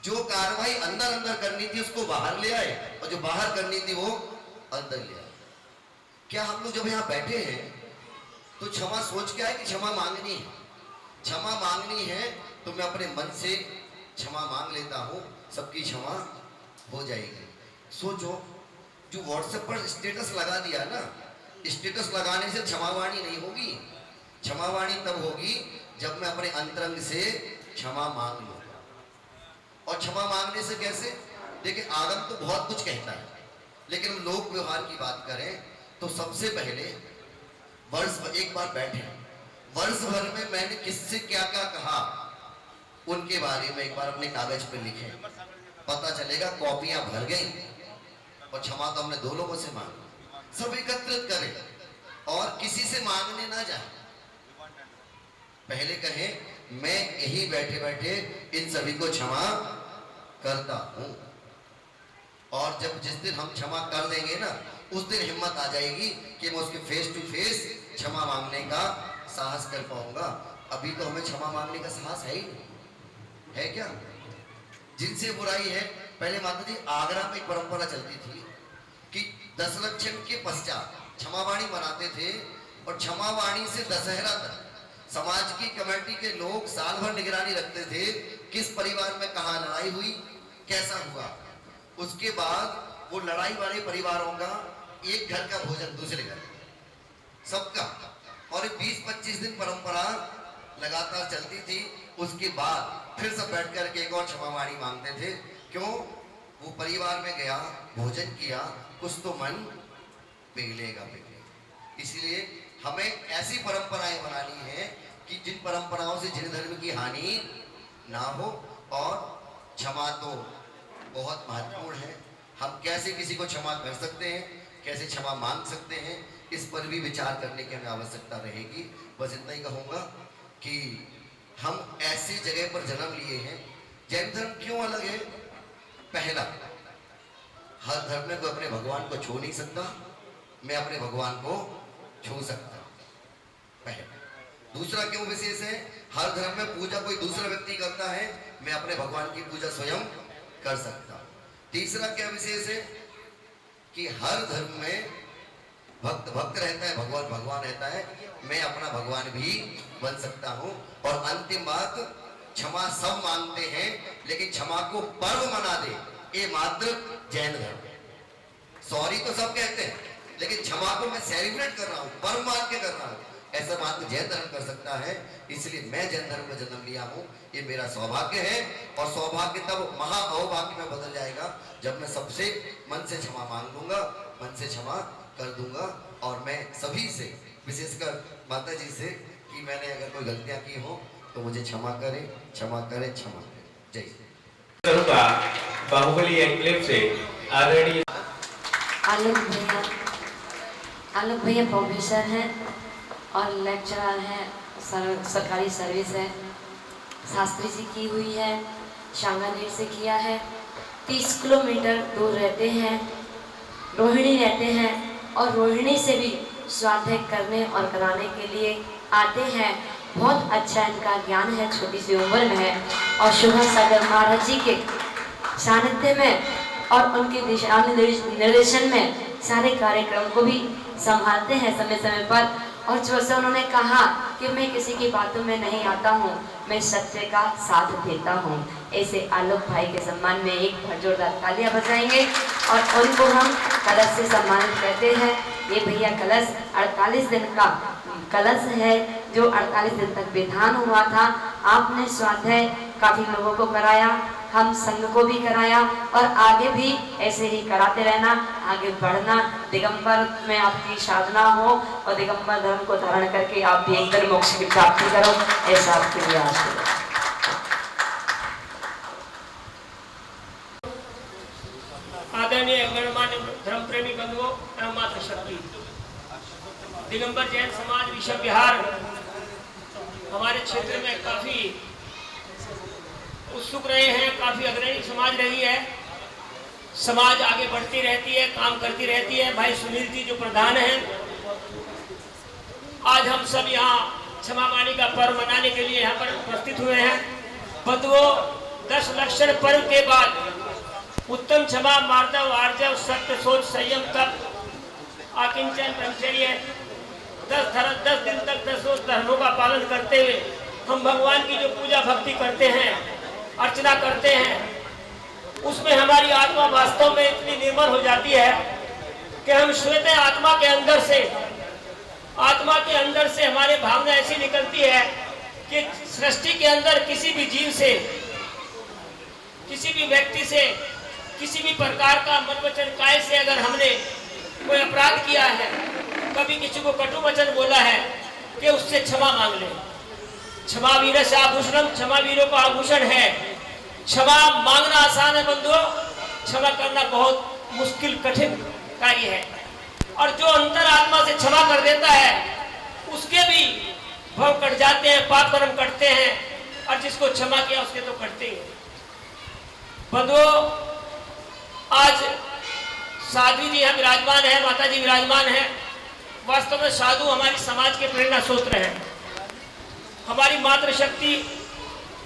जो कार्रवाई अंदर अंदर करनी थी उसको बाहर ले आए और जो बाहर करनी थी वो अंदर ले आए। क्या हम लोग जब यहाँ बैठे हैं तो क्षमा सोच के आए कि क्षमा मांगनी है? क्षमा मांगनी है तो मैं अपने मन से क्षमा मांग लेता हूँ, सबकी क्षमा हो जाएगी। सोचो, जो व्हाट्सएप पर स्टेटस लगा दिया ना, स्टेटस लगाने से क्षमावाणी नहीं होगी। क्षमावाणी तब होगी जब मैं अपने अंतरंग से क्षमा मांग लूंगा। और क्षमा मांगने से कैसे? देखिए, आगम तो बहुत कुछ कहता है, लेकिन हम लोक व्यवहार की बात करें तो सबसे पहले वर्ष एक बार बैठे, वर्ष भर में मैंने किससे क्या क्या कहा उनके बारे में एक बार अपने कागज पे लिखे, पता चलेगा कॉपियां भर गई। और क्षमा तो हमने 2 लोगों से मांगी। सब एकत्रित करें और किसी से मांगने ना जाए। पहले कहें मैं यही बैठे बैठे इन सभी को क्षमा करता हूं। और जब जिस दिन हम क्षमा कर देंगे ना, उस दिन हिम्मत आ जाएगी कि मैं उसके फेस टू फेस क्षमा मांगने का साहस कर पाऊंगा। अभी तो हमें क्षमा मांगने का साहस है ही नहीं, है क्या? जिनसे बुराई है, पहले माता जी आगरा में एक परंपरा चलती थी कि 10 लक्षण के पश्चात क्षमावाणी मनाते थे और क्षमावाणी से दशहरा तक समाज की कमेटी के लोग साल भर निगरानी रखते थे किस परिवार में कहाँ लड़ाई हुई, कैसा हुआ। उसके बाद वो लड़ाई वाले परिवारों का एक घर का भोजन दूसरे घर सबका, और 20-25 दिन परंपरा लगातार चलती थी। उसके बाद फिर सब बैठ कर के एक और क्षमावाणी मांगते थे। क्यों? वो परिवार में गया, भोजन किया, कुछ तो मन पिघलेगा। इसलिए हमें ऐसी परंपराएं बनानी है कि जिन परंपराओं से जिन धर्म की हानि ना हो। और क्षमा तो बहुत महत्वपूर्ण है। हम कैसे किसी को क्षमा कर सकते हैं, कैसे क्षमा मांग सकते हैं, इस पर भी विचार करने की हमें आवश्यकता रहेगी। बस इतना ही कहूँगा कि हम ऐसी जगह पर जन्म लिए हैं। जैन धर्म क्यों अलग है? पहला, हर धर्म में कोई अपने भगवान को छू नहीं सकता, मैं अपने भगवान को छू सकता हूं, पहला। दूसरा क्यों विशेष है? हर धर्म में पूजा कोई दूसरा व्यक्ति करता है, मैं अपने भगवान की पूजा स्वयं कर सकता हूं। तीसरा क्या विशेष है? कि हर धर्म में भक्त भक्त रहता है, भगवान भगवान रहता है, मैं अपना भगवान भी बन सकता हूं। और अंतिम बात, क्षमा सब मांगते हैं, लेकिन क्षमा को पर्व मना दे, ये मात्र जैन धर्म है। सॉरी तो सब कहते हैं, लेकिन क्षमा को मैं सेलिब्रेट कर रहा हूं, पर्व मान के कर रहा हूं, ऐसा मात्र जैन धर्म कर सकता है। इसलिए मैं जैन धर्म में जन्म लिया हूं, ये मेरा सौभाग्य है। और सौभाग्य तब महा अहोभाग्य में बदल जाएगा जब मैं सबसे मन से क्षमा मांग लूंगा, मन से क्षमा कर दूंगा। और मैं सभी से, विशेषकर माता जी से, कि मैंने अगर कोई गलतियां की हो तो मुझे क्षमा करें, क्षमा करें, क्षमा करें। जय श्री करूंगा बाहुबली एनक्लेव से आदरणीय आलोक भैया प्रोफेसर हैं और लेक्चरर हैं, सरकारी सर्विस है, शास्त्री जी की हुई है, शांगानेर से किया है, 30 किलोमीटर दूर रहते हैं, रोहिणी रहते हैं और रोहिणी से भी स्वाध्याय करने और कराने के लिए आते हैं। बहुत अच्छा इनका ज्ञान है, छोटी सी उम्र में है और शुभा सागर महाराज जी के सानिध्य में और उनके दिशा निर्देशन में सारे कार्यक्रम को भी संभालते हैं समय समय पर। और जैसे उन्होंने कहा कि मैं किसी की बातों में नहीं आता हूँ, मैं सत्य का साथ देता हूँ। ऐसे आलोक भाई के सम्मान में एक बार जोरदार तालियां बजाएंगे और उनको हम कलश से सम्मानित करते हैं। ये भैया कलश 48 दिन का कलश है जो 48 दिन तक विधान हुआ था। आपने स्वाध्याय काफ़ी लोगों को कराया, हम संघ को भी कराया और आगे भी ऐसे ही कराते रहना, आगे बढ़ना, दिगंबर में आपकी साधना हो और दिगंबर धर्म को धारण करके आप भी एकदम मोक्ष की प्राप्ति करो, ऐसा आपके लिए आशीर्वाद। आदरणीय गणमान्य धर्म प्रेमी बंधुओं एवं माता शक्ति, दिगंबर जैन समाज ऋषभ विहार हमारे क्षेत्र में काफ़ी उत्सुक रहे हैं, काफ़ी अग्रणी समाज रही है। समाज आगे बढ़ती रहती है, काम करती रहती है। भाई सुनील जी जो प्रधान हैं, आज हम सब यहाँ क्षमावाणी का पर्व मनाने के लिए यहाँ पर उपस्थित हुए हैं। बंधुओं, 10 लक्षण पर्व के बाद उत्तम क्षमा, मार्दव, आर्जव, सत्य, सोच, संयम, तप, आकिंचन, ब्रह्मचर्य 10 दिन तक 10 धर्मों का पालन करते हुए हम भगवान की जो पूजा भक्ति करते हैं, अर्चना करते हैं, उसमें हमारी आत्मा वास्तव में इतनी निर्मल हो जाती है कि हम श्वेत आत्मा के अंदर से हमारी भावना ऐसी निकलती है कि सृष्टि के अंदर किसी भी जीव से, किसी भी व्यक्ति से, किसी भी प्रकार का मन वचन काय से अगर हमने कोई अपराध किया है, कभी किसी को कटु वचन बोला है, कि उससे क्षमा मांग ले। क्षमा वीर से आभूषणम, क्षमा वीरों का आभूषण है। क्षमा मांगना आसान है बंधुओं, क्षमा करना बहुत मुश्किल कठिन कार्य है। और जो अंतर आत्मा से क्षमा कर देता है उसके भी भव कट जाते हैं, पाप कर्म कटते हैं, और जिसको क्षमा किया उसके तो कटते ही। बंधुओं, आज साध्वी जी यहाँ विराजमान है, माता जी विराजमान है। वास्तव में साधु हमारी समाज के प्रेरणा स्रोत हैं। हमारी मातृशक्ति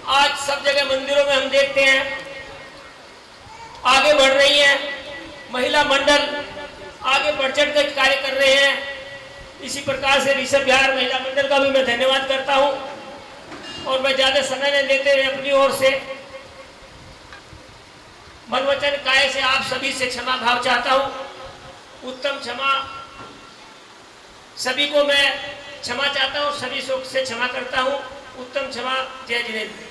आज सब जगह मंदिरों में हम देखते हैं आगे बढ़ रही है। महिला मंडल आगे बढ़ चढ़ कर कार्य कर रहे हैं। इसी प्रकार से ऋषभ विहार महिला मंडल का भी मैं धन्यवाद करता हूं। और मैं ज्यादा समय नहीं लेते हुए अपनी ओर से मन वचन काय से आप सभी से क्षमा भाव चाहता हूं। उत्तम क्षमा, सभी को मैं क्षमा चाहता हूं, सभी से क्षमा करता हूं। उत्तम क्षमा। जय जिनेन्द्र।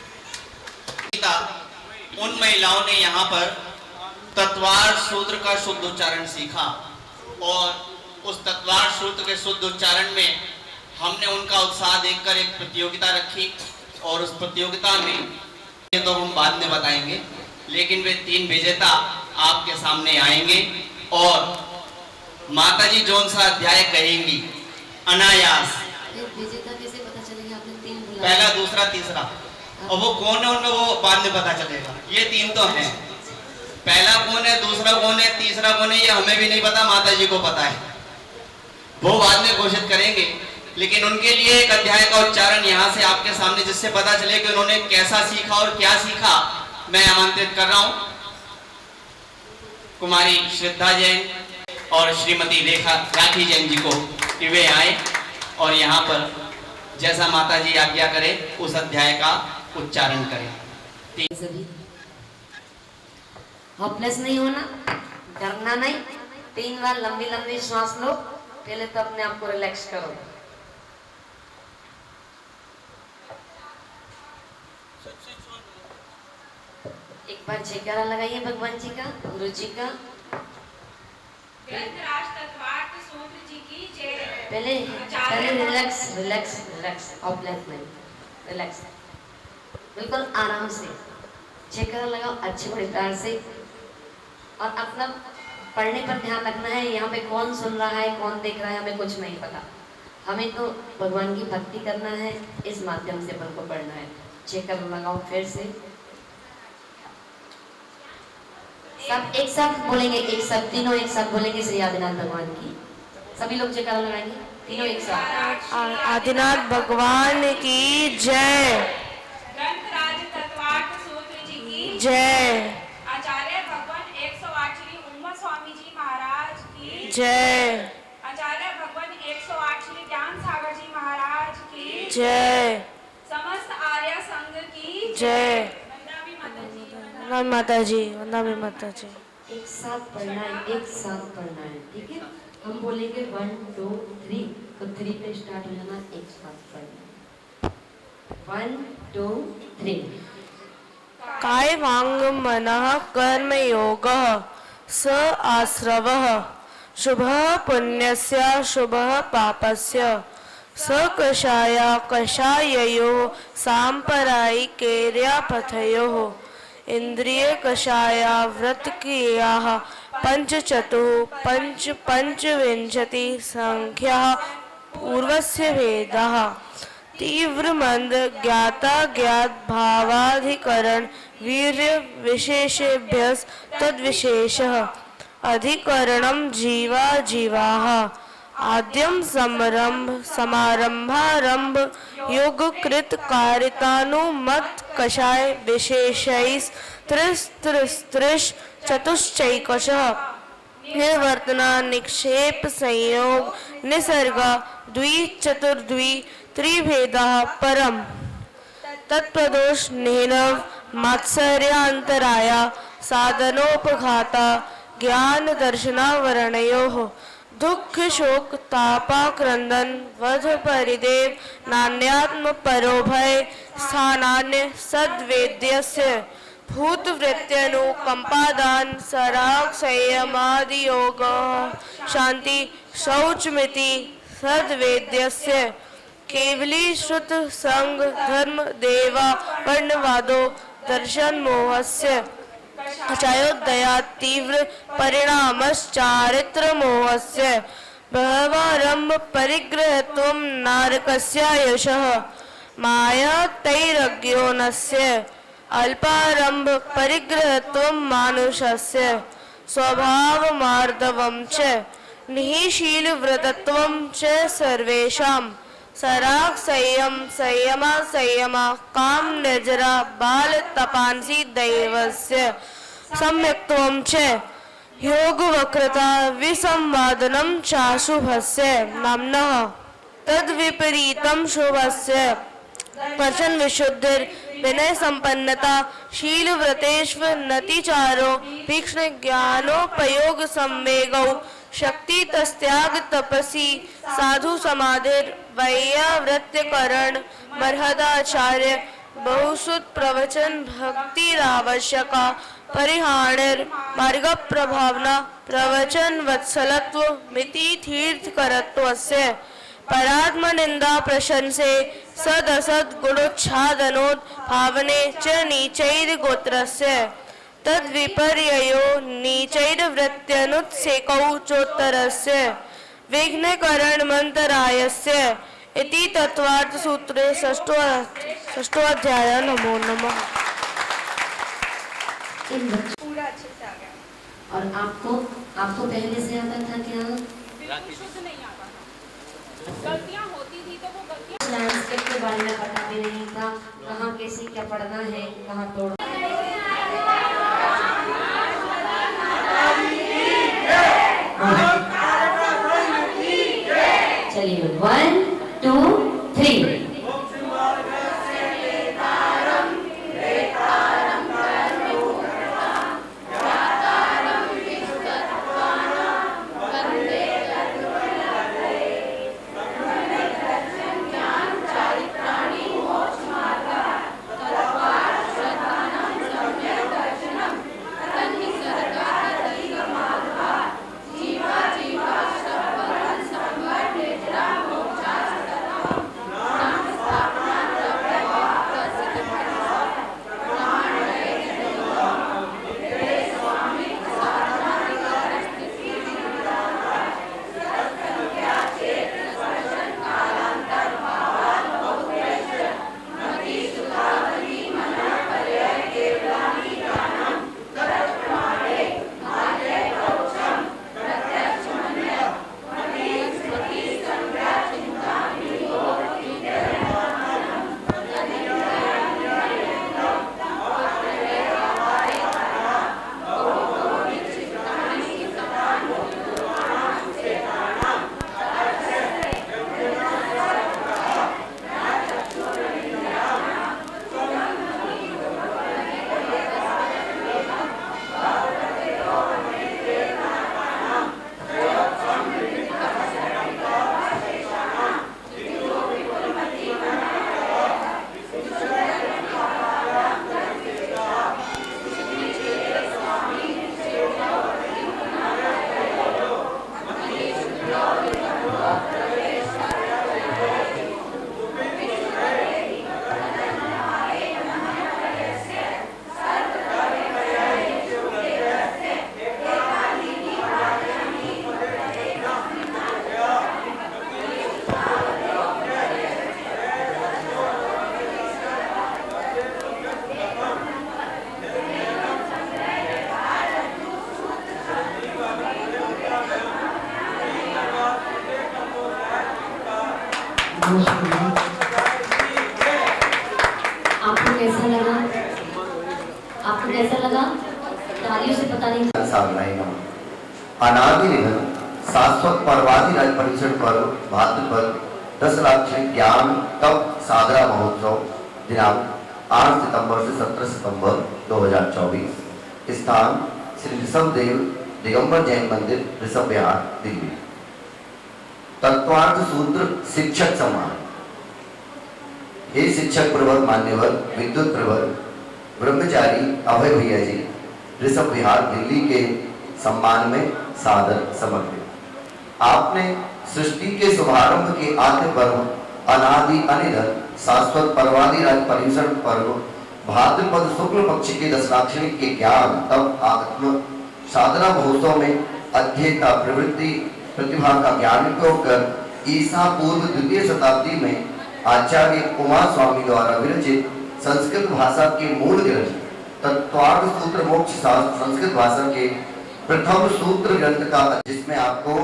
उन महिलाओं ने यहाँ पर तत्वार सूत्र का शुद्ध उच्चारण सीखा और उस तत्वार सूत्र के शुद्ध उच्चारण में हमने उनका उत्साह देखकर एक प्रतियोगिता रखी और उस प्रतियोगिता में ये तो हम बाद में बताएंगे, लेकिन वे 3 विजेता आपके सामने आएंगे और माताजी जोन सा अध्याय कहेंगी अनायास। विजेता कैसे पता चलेगा? आपने 3 बुलाया, पहला, दूसरा, तीसरा, और वो कौन है उनमें वो बाद में पता चलेगा। ये 3 तो हैं। पहला कौन है, दूसरा कौन है, तीसरा कौन है, ये हमें भी नहीं पता, माता जी को पता है, वो बाद में घोषित करेंगे। लेकिन उनके लिए एक अध्याय का उच्चारण यहाँ से आपके सामने, जिससे पता चले कि उन्होंने कैसा सीखा और क्या सीखा, मैं आमंत्रित कर रहा हूँ कुमारी श्रद्धा जैन और श्रीमती रेखा राखी जैन जी को कि वे आए और यहाँ पर जैसा माता जी आज्ञा करे उस अध्याय का उच्चारण करें। होपलेस नहीं होना, डरना नहीं। 3 बार लंबी लंबी श्वास लो। पहले तो अपने आप को रिलैक्स करो। एक बार जयकारा लगाइए भगवान जी का, गुरु जी का। पहले रिलैक्स रिलैक्स रिलैक्स, ऑपलेस नहीं, रिलैक्स, बिल्कुल आराम से जयकारा लगाओ अच्छे प्रकार से। और अपना पढ़ने पर ध्यान रखना है। यहाँ पे कौन सुन रहा है, कौन देख रहा है, हमें कुछ नहीं पता। हमें तो भगवान की भक्ति करना है, इस माध्यम से अपन को पढ़ना है। जयकारा लगाओ फिर से, सब एक साथ बोलेंगे, एक साथ, तीनों एक साथ बोलेंगे श्री आदिनाथ भगवान की। सभी लोग जयकारा लगाएंगे, तीनों एक साथ। आदिनाथ भगवान की जय, जय, आचार्य भगवान 108 श्री उम्मा स्वामी जी महाराज की जय, आचार्य भगवान 108 श्री ज्ञान सागर जी महाराज की जय, समस्त आर्य संघ की जय। वंदना माता जी, वंदना माता जी। एक साथ पढ़ना है, एक साथ पढ़ना है, ठीक है? हम बोलेंगे 1 2 3, तो 3 पे स्टार्ट हो जाना, एक साथ पढ़ना। 1 2 3। काय वांग मनः कर्म योगः स आश्रवः शुभः पुण्यस्य शुभः पापस्य स कषाया कषाययोः सांप्रदायिकैर्यापथयोः इंद्रिय कषाया व्रतक्रियाः पंचचतुः पंचविंशति संख्याः पूर्वस्य भेदः तीव्र मंद ज्ञाता ज्ञात भावाधिकरण वीर्य विशेषेभ्यः तद्विशेषः अधिकरणं जीवा जीवाः आद्यम समारंभारंभ योग कृत कारितानुमत कषाय विशेषैस्त्रिस्त्रिस्त्रिश चतुश्चैकशः निर्वर्तना निक्षेप संयोग निसर्ग द्विचतुर्द्वि त्रिभेदः परम तत्प्रदोष निहनव मात्सर्यांतराया साधनोपघाता ज्ञान दर्शनावरणयोः दुख शोक तापाक्रंदन वध परिदेव नान्यात्म परोभय स्थानान्य सद्वेद्यस्य भूतवृत्त्यनुकंपादान सराग संयमादि योग शांति शौचमिति सद्वेद्यस्य केवली श्रुत संग धर्म देवा वर्णवादो दर्शन मोहस्य अचायोदया तीव्र परिणामश्चारित्र मोहस्य बहवारंभ परिग्रहत्वं नारकस्य यशः माया तैरज्ञोनस्य अल्पारंभ परिग्रहत्वं मानुषस्य स्वभावमार्दवं च निःशीलव्रतत्वं च सर्वेषां सराग संयम संयमा संयमा काम निर्जरा बाल तपांसी दैवस्य सम्यक्त्वं च योग वक्रता विसंवादनं चाशुभस्य नाम्नः तद्विपरीतं शुभस्य वचन विशुद्धिर विनय संपन्नता शील व्रतेश्व नतिचारो तीक्ष्ण ज्ञानोपयोग संवेगौ शक्ति तस्त्याग तपसी साधु समाधिर वैयावृत्यकरण बरहदाचार्य बहुसुत प्रवचन भक्तिरावश्यका परिहाणिर मार्ग प्रभावना प्रवचन वत्सलत्व मिति तीर्थकरत्वस्य परात्म निंदा प्रशंसे सदसद गुणोच्छादनोद भावने च नीचैर गोत्रस्य तद्विपर्ययो नीचैर्वृत्त्यनुत्सेकौ चोत्तरस्य विघ्नकरण मंतरायस्य इति तत्वार्थ सूत्रे षष्ठोऽध्याय। नमो नमः। पूरा अच्छे से आ गया। और आपको पहले से आता था क्या? शुद्ध नहीं आता था, गलतियां होती थी तो वो गलतियां लैंडस्केप के बारे में पता भी नहीं था, कहाँ कैसे क्या पढ़ना है, कहाँ तोड़ना। चलिए 1 2 3 चारित्राणि मोक्ष मार्ग तत्वार्थ श्रद्धाना लगा, तालियों से पता नहीं। सावधान अनादि निधन शाश्वत पर्वादि राज परीक्षण पर्व भाद्रपद 10 लाख ज्ञान तप साधना महोत्सव दिनांक 8 सितंबर से 17 सितंबर 2024। स्थान श्री ऋषभ देव दिगंबर जैन मंदिर, ऋषभ विहार, दिल्ली। तत्वार्थ सूत्र शिक्षक सम्मान। हे शिक्षक प्रवर, मान्यवर, विद्युत प्रवर, ब्रह्मचारी अभय भैया जी, ऋषभ विहार, दिल्ली के सम्मान में सादर समर्पित। आपने सृष्टि के शुभारंभ के आद्य पर्व अनादि अनिधन शाश्वत पर्वादि राज पर्यूषण पर्व भाद्रपद शुक्ल पक्ष के दशनाक्षरी के ज्ञान तब आत्म साधना महोत्सव में अध्येता प्रवृत्ति प्रतिभा का ज्ञान उपयोग कर ईसा पूर्व 2वीं शताब्दी में आचार्य कुमार स्वामी द्वारा विरचित संस्कृत भाषा के मूल ग्रंथ तत्वार्थ सूत्र मोक्ष शास्त्र संस्कृत भाषा के प्रथम सूत्र ग्रंथ का, जिसमें आपको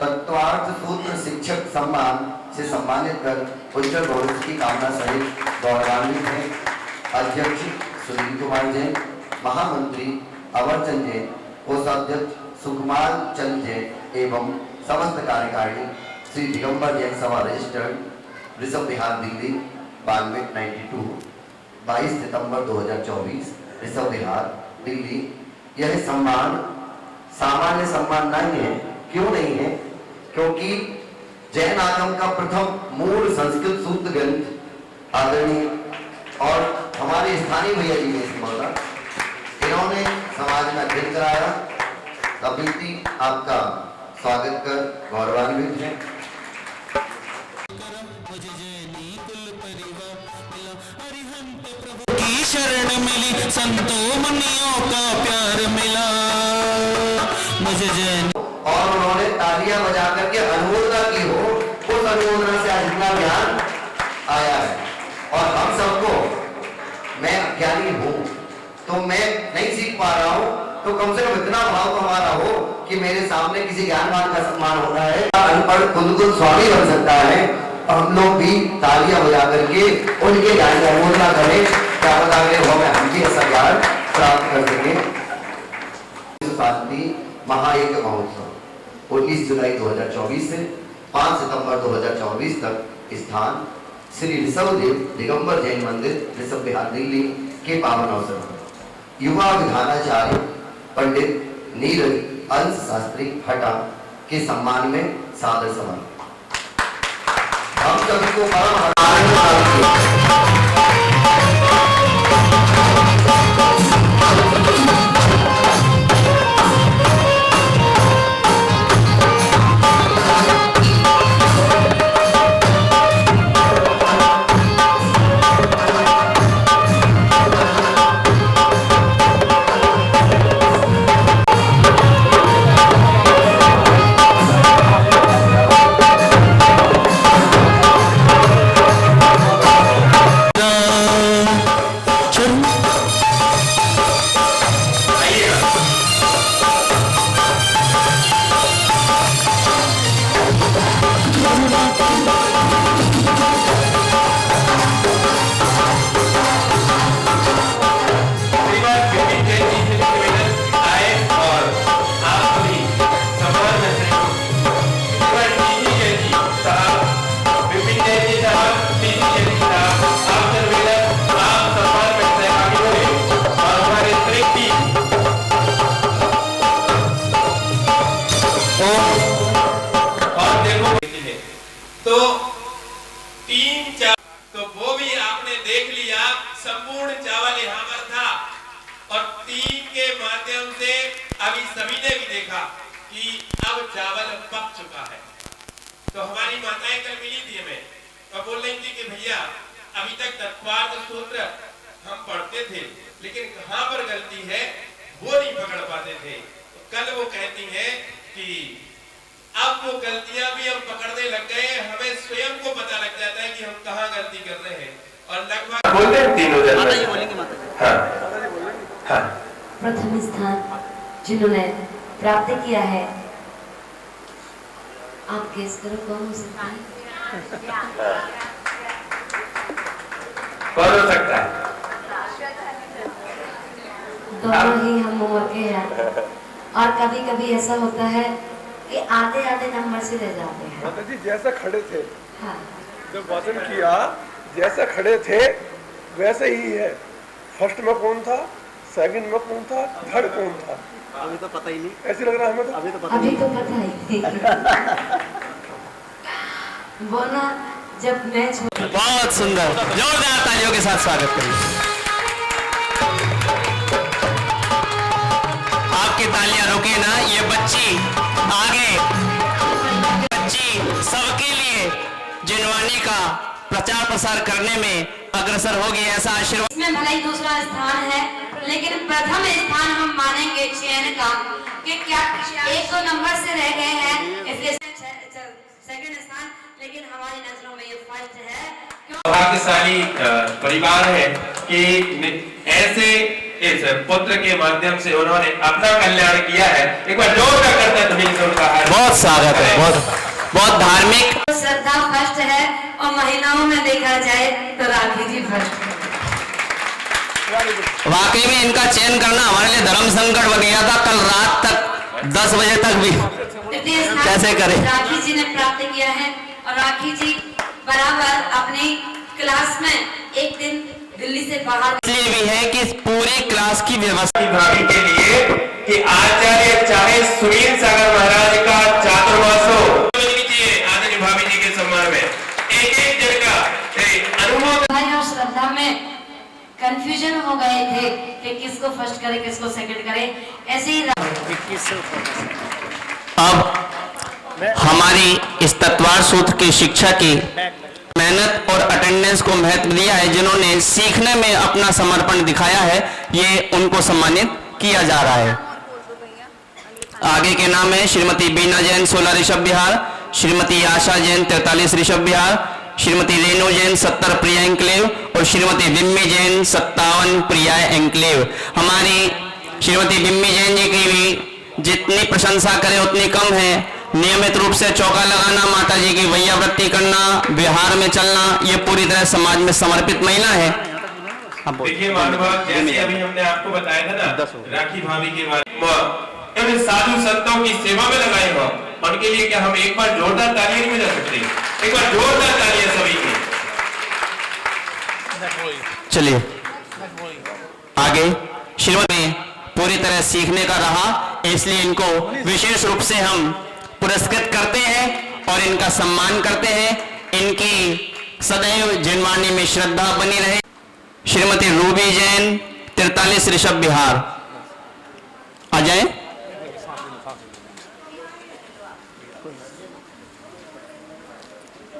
तत्वार्थ सूत्र शिक्षक सम्मान से सम्मानित कर उज्जवल भविष्य की कामना सहित गौरवान्वित हैं अध्यक्ष सुनील कुमार जैन, महामंत्री अमरचंद जैन, कोषाध्यक्ष सुकुमार चंद जैन एवं समस्त कार्यकारिणी श्री दिगंबर जैन सभा रजिस्टर्ड ऋषभ विहार, दिल्ली 9292 22 सितंबर 2024 ऋषभ विहार, दिल्ली। यह सम्मान सामान्य सम्मान नहीं है। क्यों नहीं है? क्योंकि जैन आगम का प्रथम मूल संस्कृत सूत्र ग्रंथ आदरणीय और हमारे स्थानीय भैया जी ने बोला, इन्होंने समाज में अध्ययन कराया। कविती आपका स्वागत कर गौरवान्वित है। की शरण मिली, संतों मुनियों का प्यार मिला मुझे जैन। और उन्होंने तालियां बजा करके अनुमोदना की हो, उस अनुमोदना से आज इतना ज्ञान आया है। और हम सबको, मैं अज्ञानी हूँ तो मैं नहीं सीख पा रहा हूँ, तो कम से कम इतना भाव हमारा हो कि मेरे सामने किसी ज्ञानवान का सम्मान हो रहा है। अनपढ़ खुद स्वामी बन सकता है, हम लोग भी तालियां बजा करके उनके ज्ञान की अनुमोदना करें। क्या पता हम भी ऐसा ज्ञान प्राप्त कर सके। शांति महायज्ञ महोत्सव 19 जुलाई 2024 से 5 सितंबर 2024 तक। स्थान श्री ऋषभ देव दिगंबर जैन मंदिर, ऋषभ विहार, दिल्ली के पावन अवसर पर युवा विधानाचार्य पंडित नीरज अंश शास्त्री हटा के सम्मान में सादर समर्पित। हम सभी को परम संपूर्ण चावल यहाँ पर था और 3 के माध्यम से अभी सभी ने भी देखा कि अब चावल पक चुका है। तो हमारी माताएं कल मिली थी हमें और बोल रही थी कि भैया अभी तक तत्वार्थ सूत्र हम पढ़ते थे लेकिन कहाँ पर गलती है वो नहीं पकड़ पाते थे। तो कल वो कहती है कि अब वो गलतियां भी हम पकड़ने लग गए, हमें स्वयं को पता लग जाता है कि हम कहाँ गलती कर रहे हैं और लगभग बोलते हैं तीनों जन प्रथम स्थान जिन्होंने प्राप्त किया है, आप गेस करो कौन हो सकता है? कौन हो सकता है? दोनों ही हम उम्र के हैं और कभी कभी ऐसा होता है कि आधे आधे नंबर से रह जाते हैं। माता जी जैसा खड़े थे, हाँ। जब वाचन किया जैसा खड़े थे वैसे ही है। फर्स्ट में कौन था, सेकंड में कौन था, थर्ड कौन था, अभी तो पता ही नहीं। ऐसे लग रहा है हमें तो। अभी तो पता ही वो ना जब मैच बहुत सुंदर, जोरदार तालियों के साथ स्वागत करिए। आपकी तालियां रुके ना, ये बच्ची आगे, बच्ची सबके लिए जिनवानी का प्रचार प्रसार करने में अग्रसर होगी, ऐसा आशीर्वाद। इसमें भले ही दूसरा स्थान है, लेकिन प्रथम स्थान हम मानेंगे चयन का कि क्या एक दो नंबर से रह गए हैं, इसलिए सेकंड स्थान, लेकिन हमारी नजरों में ये फर्स्ट है। भाग्यशाली परिवार है कि ऐसे इस पुत्र के माध्यम से उन्होंने अपना कल्याण किया है। एक बार जोरदार करते हैं तुम्हें से उनका बहुत स्वागत है, बहुत धार्मिक। श्रद्धा फर्स्ट है और महिलाओं में देखा जाए तो राखी जी फर्स्ट है। वाकई में इनका चयन करना हमारे लिए धर्म संकट बन गया था। कल रात तक 10 बजे तक भी कैसे करें। राखी जी ने प्राप्त किया है और राखी जी बराबर अपनी क्लास में एक दिन दिल्ली से बाहर इसलिए भी है कि पूरी क्लास की व्यवस्था भाभी के लिए कि आचार्य चाहे सुनील सागर महाराज का चातुर्मासो आदरणीय भाभी जी के सम्मान में एक एक जन का अनुभव और श्रद्धा में कंफ्यूजन हो गए थे कि किसको फर्स्ट करे किसको सेकंड करे, ऐसे ही अब हमारी इस तत्वार सूत्र की शिक्षा की मेहनत और अटेंडेंस को महत्व दिया है, जिन्होंने सीखने में अपना समर्पण दिखाया है, ये उनको सम्मानित किया जा रहा है। आगे के नाम है श्रीमती बीना जैन 16 ऋषभ विहार, श्रीमती आशा जैन 43 ऋषभ विहार, श्रीमती रेणु जैन 70 प्रिया एंक्लेव और श्रीमती बिम्मी जैन 57 प्रिया एंक्लेव। हमारी श्रीमती बिम्मी जैन जी की भी जितनी प्रशंसा करें उतनी कम है। नियमित रूप से चौका लगाना, माता जी की वैयावृत्ति करना, विहार में चलना, ये पूरी तरह समाज में समर्पित महिला है। देखिए महानुभाव, जैसे अभी हमने आपको बताया था ना राखी भाभी के बारे में, साधु संतों की सेवा में लगाए हो, उनके लिए क्या हम एक बार जोरदार तालियां नहीं बजा सकते? एक बार जोरदार तालियां सभी की। चलिए आगे। श्रीमती पूरी तरह सीखने का रहा, इसलिए इनको विशेष रूप से हम पुरस्कृत करते हैं और इनका सम्मान करते हैं। इनकी सदैव जिनवानी में श्रद्धा बनी रहे। श्रीमती रूबी जैन 43 ऋषभ विहार, आ जाए।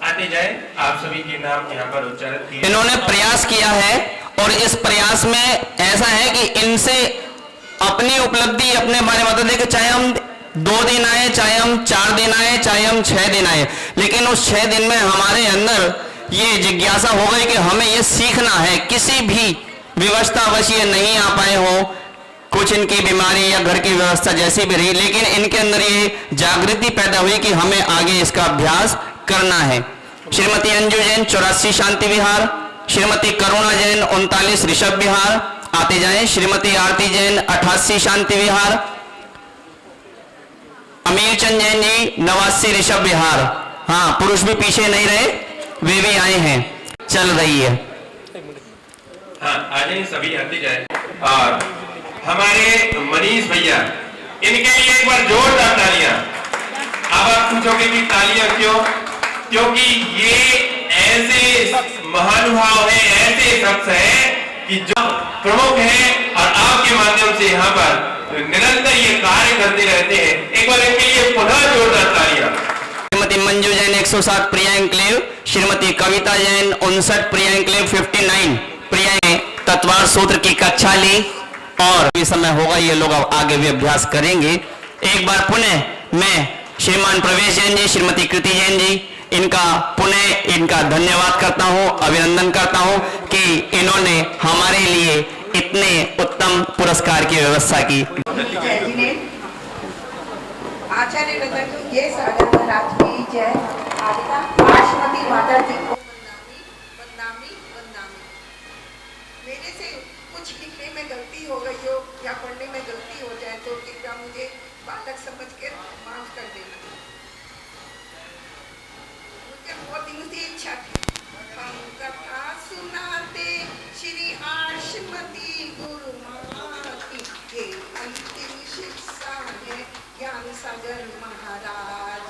आते जाए, आप सभी के नाम यहाँ पर उच्चारित किए। इन्होंने प्रयास किया है और इस प्रयास में ऐसा है कि इनसे अपनी उपलब्धि अपने बारे में बता दें कि चाहे हम 2 दिन आए, चाहे हम 4 दिन आए, चाहे हम 6 दिन आए, लेकिन उस 6 दिन में हमारे अंदर ये जिज्ञासा हो गई कि हमें ये सीखना है। किसी भी व्यवस्थावश ये नहीं आ पाए हो, कुछ इनकी बीमारी या घर की व्यवस्था जैसी भी रही, लेकिन इनके अंदर ये जागृति पैदा हुई कि हमें आगे इसका अभ्यास करना है। श्रीमती अंजू जैन 84 शांति विहार, श्रीमती करुणा जैन 39 ऋषभ विहार, आते जाएं। श्रीमती आरती जैन 88 शांति विहार, अमीर चंद जैन जी 89 ऋषभ विहार। हाँ, पुरुष भी पीछे नहीं रहे, वे भी आए हैं, चल रही है। हाँ, आ जाइए सभी, आते जाए। और हमारे मनीष भैया, इनके लिए एक बार जोरदार तालियां। अब आप पूछोगे कि तालियां क्यों? क्योंकि ये ऐसे महानुभाव हैं, ऐसे शख्स हैं कि जो प्रमुख हैं और आपके माध्यम से यहाँ पर निरंतर ये कार्य करते रहते हैं। एक बार इनके लिए पुनः जोरदार तालियां। श्रीमती मंजू जैन 107 प्रिया एंक्लेव, श्रीमती कविता जैन 59 प्रिया एंक्लेव 59 प्रिया ने तत्वार सूत्र की कक्षा ली और ये समय होगा, ये लोग अब आगे भी अभ्यास करेंगे। एक बार पुनः मैं श्रीमान प्रवेश जैन जी, श्रीमती कृति जैन जी, इनका पुनः इनका धन्यवाद करता हूं, अभिनंदन करता हूं कि इन्होंने हमारे लिए इतने उत्तम पुरस्कार की व्यवस्था की। आचार्य रतन ये सागर महाराज की जय, आशमती माता जी को वंदनामी वंदनामी वंदनामी। मेरे से कुछ लिखने में गलती हो गई हो या पढ़ने में गलती हो जाए तो कृपया मुझे बालक समझ कर माफ कर देना। मुझे बहुत दिन से इच्छा थी हम कथा सुनाते श्री आशमती गुरु माँ की अंतिम शिक्षा है ज्ञान सागर महाराज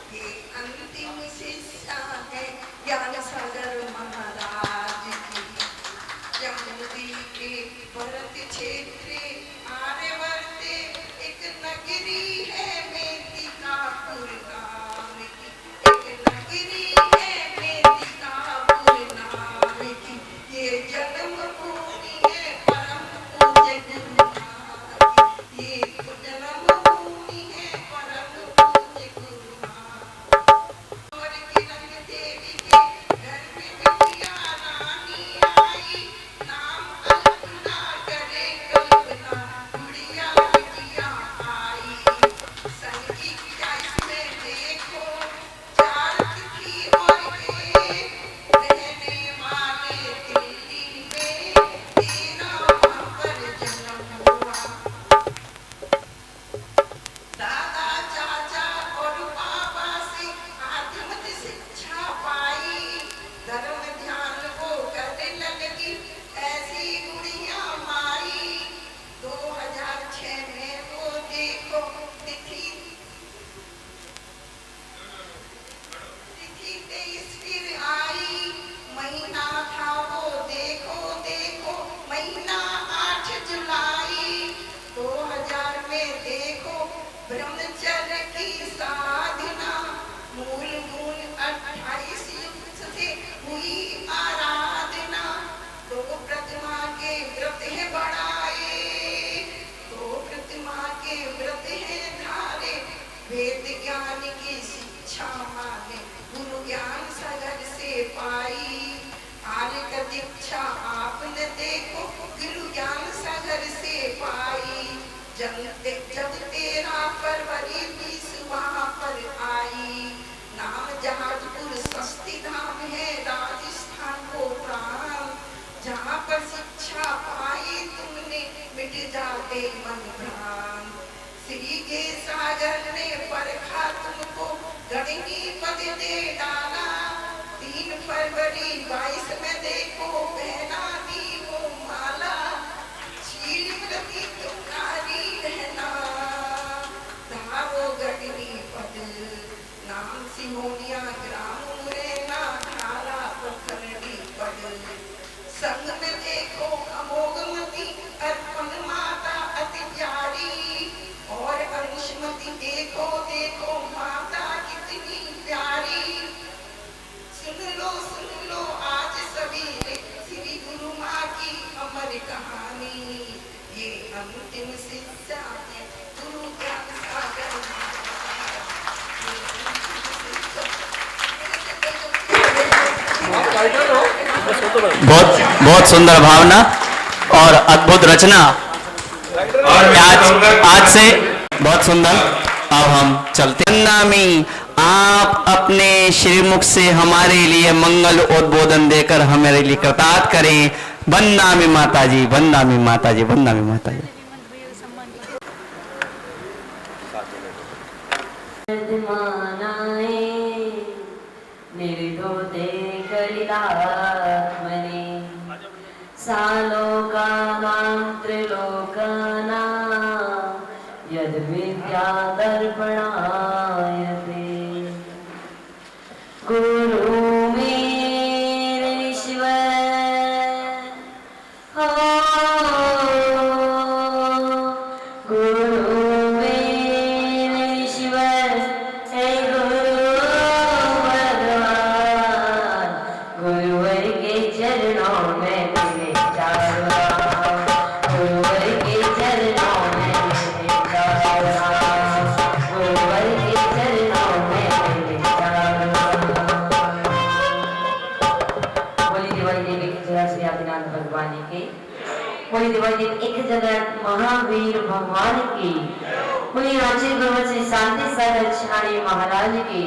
की। अंतिम शिक्षा है ज्ञान सागर महाराज की। जमुनी के भरत क्षेत्र आर्यवर्ते एक नगरी है मेदिकापुर नाम की। एक नगरी है मेदिकापुर नाम की। ये जन्म भूमि है परम पूज्य गुरु माँ की। ये जन्म भूमि है परम पूज्य गुरु माँ। और किरण देवी के घर में बिटिया रानी आई। नाम कल्पना करे कल्पना गुड़िया बिटिया आई। सन 21 में देखो 4 तिथि और एक रहने वाले दिल्ली में 13 वहाँ पर जन्म हुआ। दादा चाचा और बाबा से आत्म शिक्षा पाई। धर्म ध्यान वो करने लगी ऐसी गुड़िया माई। 2006 में वो देखो तिथि 23 फिर आई। महीना था वो देखो देखो महीना 8 जुलाई। 2000 में देखो ब्रह्मचर्य की साधना। मूल 28 युग से हुई आराधना। 2 प्रतिमा के व्रत है बढ़ाए। 2 प्रतिमा के व्रत है धारे। वेद ज्ञान की शिक्षा माने गुरु ज्ञान सागर से पाई। आर्य का दीक्षा आपने देखो गुरु ज्ञान सागर से पाई। जब 13 फरवरी 20 वहाँ पर आई। नाम जहाजपुर सस्ती धाम है राजस्थान को प्राण। जहाँ पर शिक्षा पाई तुमने मिट जाते मन भ्रांत। श्री के सागर ने परखा तुमको गणनी पद दे डाला। 3 फरवरी 22 में देखो पहना दी वो माला। शीलवती तुम्हारी रहना धारो गणनी पद। नाम सिमोनिया ग्राम मुरैना धारा पोखरणी पद। संग में देखो अमोघमती अर्पण माता अति प्यारी। और अंशमती देखो देखो माता कितनी प्यारी। सुन लो आज सभी श्री गुरु माँ की अमर कहानी। ये अंतिम शिक्षा है गुरु ज्ञान सागर बहुत बहुत सुंदर भावना और अद्भुत रचना। और आज से बहुत सुंदर। अब हम चलते नामी आप अपने श्रीमुख से हमारे लिए मंगल उद्बोधन देकर हमारे लिए कृतार्थ करें। वंदामि माता जी, वंदामि माता जी, वंदामि माता जी। निर्धोते कलितात्मने सालोकानां त्रिलोकानां यद् विद्यादर्पणायते। गुरु मेरे ईश्वर हो, गुरु मेरे ईश्वर है गुरु भगवान। गुरुवर के चरणों में मेरे चारों राम। गुरुवर के चरणों में मेरे चारों राम। गुरुवर के चरणों में मेरे चारों राम। बोली दिवाली देवी की जय श्री आदिनाथ भगवान की। बोली दिवाली देवी एक जगह महावीर भगवान की। बोली आचार्य गुरु श्री शांति सागर छाणी महाराज की।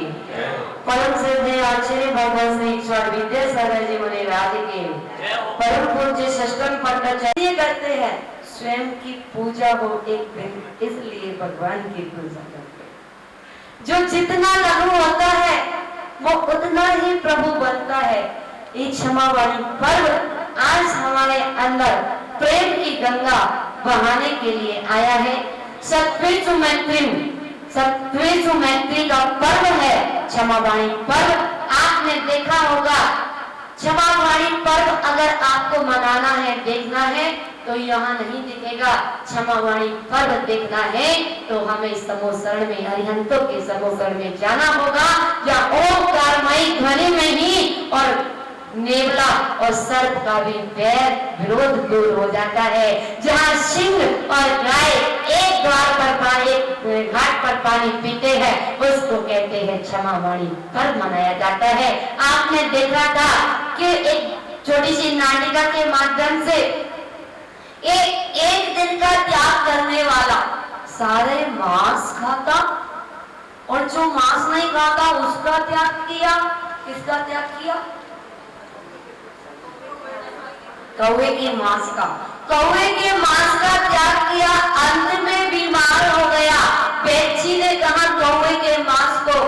परम श्रद्धेय आचार्य भगवान श्री ईश्वर विद्यासागर जी मुनि राज की। परम पूज्य सष्टम भट्टाचार्य करते हैं स्वयं की पूजा हो एक दिन, इसलिए भगवान की पूजा करते हैं। जो जितना लघु होता है वो उतना ही प्रभु बनता है। ये क्षमावाणी पर्व आज हमारे अंदर प्रेम की गंगा बहाने के लिए आया है। सत्वेषु मैत्री का पर्व है क्षमावाणी पर्व। आपने देखा होगा क्षमावाणी पर्व अगर आपको मनाना है, देखना है तो यहाँ नहीं दिखेगा। क्षमावाणी पर्व देखना है तो हमें समूह शरण में, अरिहंतों के समूह शरण में जाना होगा, या ओंकारमयी ध्वनि में ही, और नेवला और सर्प का भी वैर विरोध दूर हो जाता है। जहाँ सिंह और गाय एक द्वार पर एक घाट पर पानी पीते हैं उसको कहते हैं क्षमावाणी पर्व मनाया जाता है। आपने देखा था कि एक छोटी सी नाटिका के माध्यम से एक दिन का त्याग करने वाला सारे मांस खाता और जो मांस नहीं खाता उसका त्याग किया। किसका त्याग किया? कौवे के मांस का। कौवे के मांस का त्याग किया, अंत में बीमार हो गया। पेची ने कहा कौवे के मांस को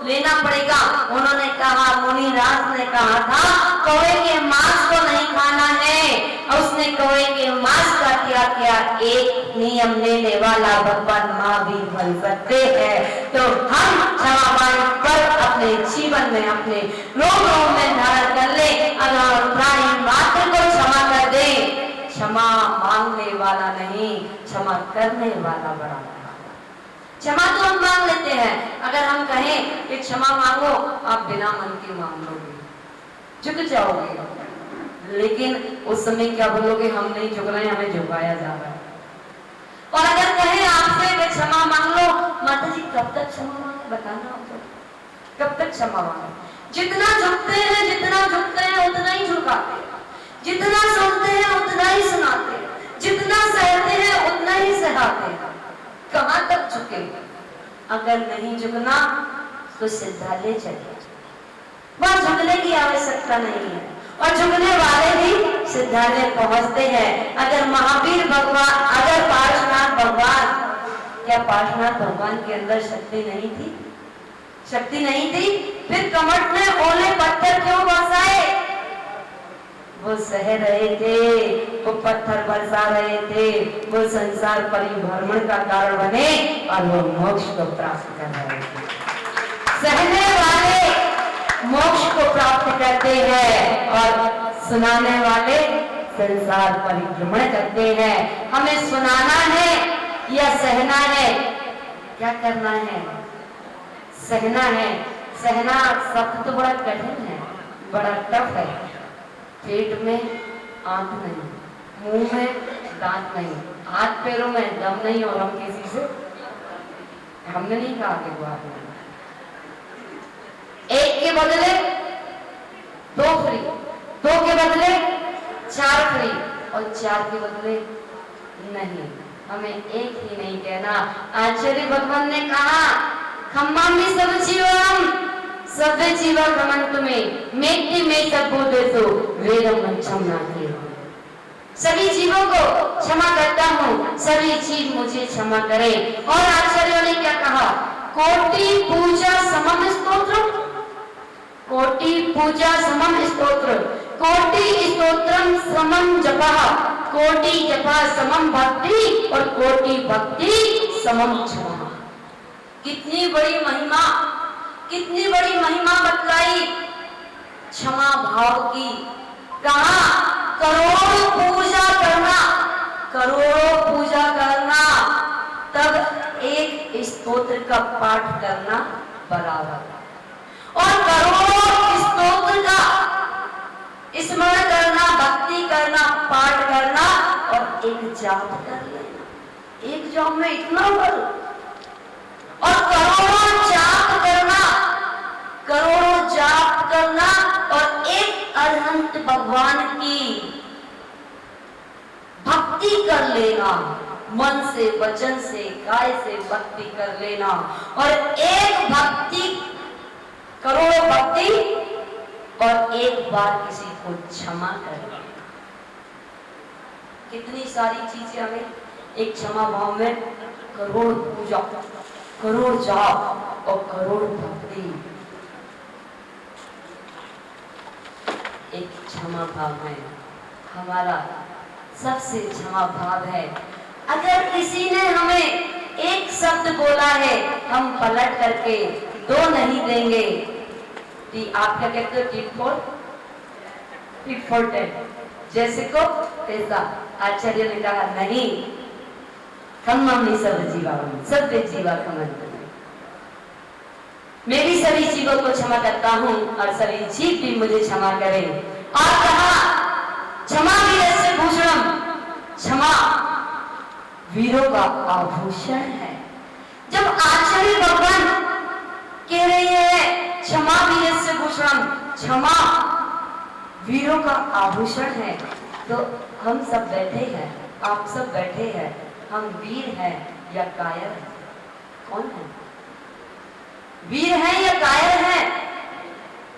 लेना पड़ेगा। उन्होंने कहा, मुनिराज ने कहा था कौवे के मांस को नहीं खाना है। उसने कौवे के मांस का त्याग किया। एक नियम लेने वाला भगवान महावीर बन सकते हैं। तो हम क्षमावाणी पर्व अपने जीवन में, अपने रोग में धारण कर ले। अगर प्राणी मात्र को क्षमा कर दे, क्षमा मांगने वाला नहीं, क्षमा करने वाला बड़ा। क्षमा तो हम मांग लेते हैं। अगर हम कहें कि क्षमा मांगो, आप बिना मन के मांग लोगे, झुक जाओगे, लेकिन उस समय क्या बोलोगे? हम नहीं झुक रहे, हमें झुकाया जा रहा है। और अगर कहें आपसे कि क्षमा मांग लो, माता जी कब तक क्षमा मांगे? बताना आपको, कब तक क्षमा मांगे? जितना झुकते हैं उतना ही झुकाते हैं, जितना सुनते हैं उतना ही सुनाते हैं, जितना सहते हैं उतना ही सहाते हैं। कहां तक झुके? अगर नहीं झुकना तो सिद्धालय चले, वहां झुकने की आवश्यकता नहीं है, और झुकने वाले भी सिद्धालय पहुंचते हैं। अगर महावीर भगवान, अगर पार्श्वनाथ भगवान, क्या पार्श्वनाथ भगवान के अंदर शक्ति नहीं थी? शक्ति नहीं थी? फिर कमट में ओले पत्थर क्यों बरसाए? वो सह रहे थे, वो पत्थर बरसा रहे थे, वो संसार परिभ्रमण का कारण बने और वो मोक्ष को प्राप्त कर रहे थे। सहने वाले मोक्ष को प्राप्त करते हैं और सुनाने वाले संसार परिभ्रमण करते हैं। हमें सुनाना है या सहना है? क्या करना है? सहना है। सहना शब्द तो बड़ा कठिन है, बड़ा टफ है। पेट में आंख नहीं, मुंह में दांत नहीं, हाथ पैरों में दम नहीं, और हम किसी से, हमने नहीं कहा कि वो आपने, एक के बदले दो फ्री, दो के बदले चार फ्री, और चार के बदले नहीं। हमें एक ही नहीं कहना। आचार्य भगवान ने कहा, खम्मा में सब जीवम सभ्य जीवा कमंत में मेघ्य में सब बोधेसो वेदम क्षमा के। सभी जीवों को क्षमा करता हूँ, सभी जीव मुझे क्षमा करे। और आचार्यों ने क्या कहा? कोटि पूजा समम स्तोत्र, कोटि पूजा समम स्तोत्र, कोटि स्तोत्रम समम जपः, कोटि जपः समम भक्ति, और कोटि भक्ति समम क्षमा। कितनी बड़ी महिमा, कितनी बड़ी महिमा बतलाई क्षमा भाव की। कहा करोड़ों पूजा करना, करोड़ों पूजा करना, तब एक स्तोत्र का पाठ करना बराबर, और करोड़ों स्तोत्र का स्मरण करना, भक्ति करना, पाठ करना, और एक जाप कर लेना। एक जाप में इतना बल, और करोड़ों जाप करना, करोड़ों जाप करना, और एक अरहंत भगवान की भक्ति कर लेना, मन से, वचन से, काय से भक्ति कर लेना। और एक भक्ति, करोड़ों भक्ति और एक बार किसी को क्षमा कर देना। कितनी सारी चीजें हमें एक क्षमा भाव में, करोड़ पूजा, करोड़ जाप और करोड़ भक्ति एक क्षमा भाव है। हमारा सबसे क्षमा भाव है। अगर किसी ने हमें एक शब्द बोला है, हम पलट करके दो नहीं देंगे। आप क्या कहते हो? टिट फॉर टैट, जैसे को तैसा। आचार्य ने कहा नहीं, खम्मम सब जीवा, सभ्य जीवा खमन। मैं भी सभी जीवों को क्षमा करता हूँ और सभी जीव भी मुझे क्षमा करें। और कहा क्षमा वीरस्य भूषणम, क्षमा वीरों का आभूषण है। जब आचार्य भगवान कह रहे हैं क्षमा वीरस्य भूषणम, क्षमा वीरों का आभूषण है, तो हम सब बैठे हैं, आप सब बैठे हैं, हम वीर हैं या कायर हैं? कौन है? वीर हैं या कायर हैं?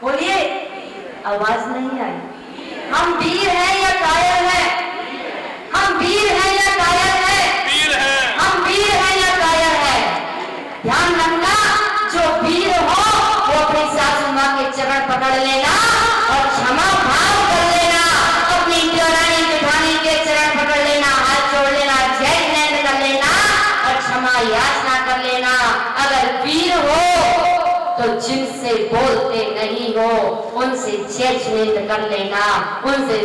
बोलिए, आवाज नहीं आई। हम वीर हैं या कायर हैं? हम वीर हैं या कायर हैं? वीर हैं। हम वीर हैं या कायर हैं? ध्यान रखना, जो वीर हो वो अपनी सासू माँ के चरण पकड़ लेना और क्षमा भाव कर लेना। अपनी देवरानी जेठानी के चरण पकड़ लेना, हाथ जोड़ लेना, जय नैन कर लेना और क्षमा याचना कर लेना। अगर वीर हो तो जिनसे बोलते नहीं हो उनसे जजमेंट कर लेना, उनसे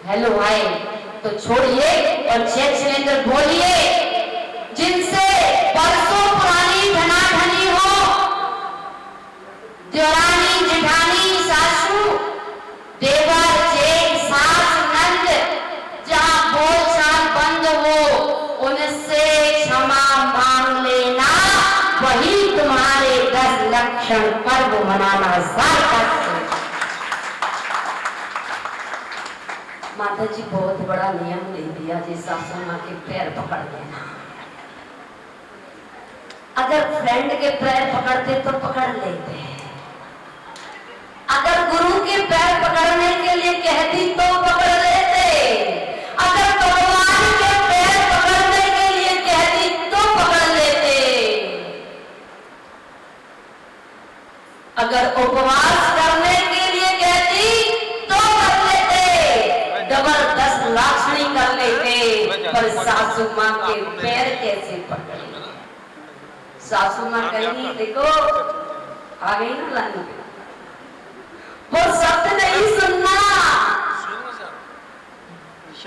हेलो हाय तो छोड़िए और जजमेंट बोलिए। जिनसे परसों पुरानी धनाधनी हो, देवरानी जेठानी सासू देवर जेठ सास नंद, जहां बोलचाल बंद हो उनसे क्षमा मांग लेना। वही तुम्हारे 10 लक्षण पर्व मनाना सार्थक है। माता जी बहुत बड़ा नियम दे दिया जी, सासू माँ के पैर पकड़ लेना। अगर फ्रेंड के पैर पकड़ते तो पकड़ लेते, अगर गुरु के पैर पकड़ने के लिए कहती तो पकड़ लेते, अगर भगवान के पैर पकड़ने के लिए कहती तो पकड़ लेते, अगर उपवास करने के लिए कहती तो कर लेते, जबरदस्त लाछनी कर लेते। पर सासू माँ के पैर कैसे पकड़े? सासू माँ कहेंगी देखो आ गई ना लानी, वो शब्द नहीं सुनना।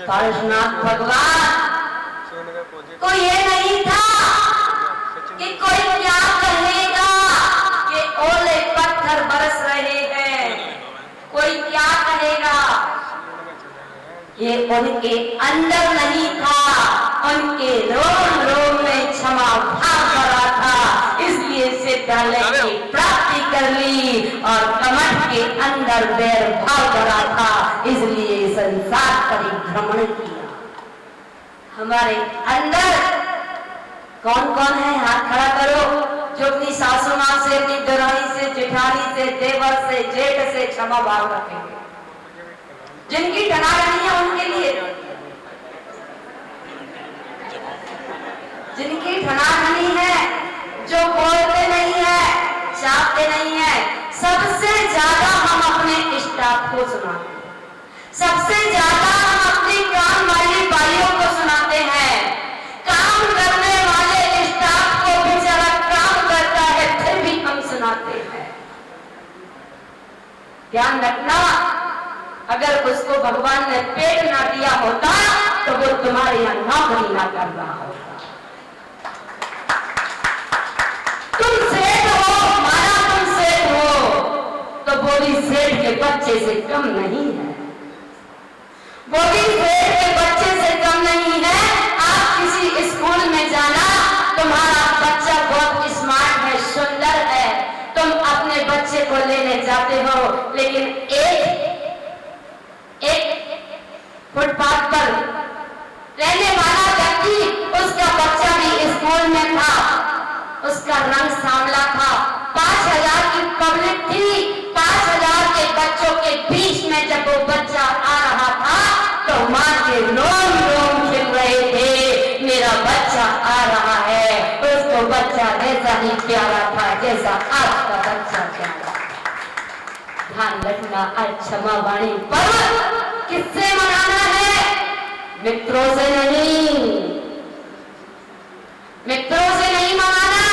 पारसनाथ भगवान को ये नहीं था कि कोई क्या कहेगा कि ओले पत्थर बरस रहे हैं, कोई क्या कहेगा। ये उनके अंदर नहीं था, उनके रोम रोम में क्षमा भाव भरा था, इसलिए सिद्धालय की प्राप्ति कर ली और कमठ के अंदर बैर भाव भरा था, इसलिए संसार परिभ्रमण किया। हमारे अंदर कौन कौन है? हाथ खड़ा करो जो अपनी सासू माँ से, अपनी देवरानी से, जेठानी से, देवर से, जेठ से क्षमा भाव रखेंगे। जिनकी ठनाठनी है उनके लिए, जिनकी ठनाठनी है, जो बोलते नहीं है, चाहते नहीं है, सबसे ज्यादा हम अपने स्टाफ को सुनाते हैं, सबसे ज्यादा हम अपनी काम वाली बाइयों को सुनाते हैं। काम करने वाले स्टाफ को बेचारा काम करता है फिर भी हम सुनाते हैं। ध्यान रखना, अगर उसको भगवान ने पेट ना दिया होता तो वो तुम्हारे यहाँ नौकरी ना कर रहा होता। तुम सेठ हो, माना तुम सेठ हो, तो वो भी सेठ के बच्चे से कम नहीं है, वो भी सेठ के बच्चे से कम नहीं है। आप किसी स्कूल में जाना, तुम्हारा बच्चा बहुत स्मार्ट है, सुंदर है, तुम अपने बच्चे को लेने जाते हो, लेकिन एक फुटपाथ पर रहने वाला व्यक्ति, उसका बच्चा भी स्कूल में था, उसका रंग सांवला था, 5000 की पब्लिक थी, 5000 बच्चों के बीच में जब वो बच्चा आ रहा था तो माँ के रोम रोम खिल रहे थे, मेरा बच्चा आ रहा है। उसको बच्चा जैसा ही प्यारा था जैसा आज का बच्चा प्यारा। ध्यान रखना, आज क्षमा वाणी पर्व किससे मनाना है? मित्रों से नहीं, मित्रों से नहीं मनाना,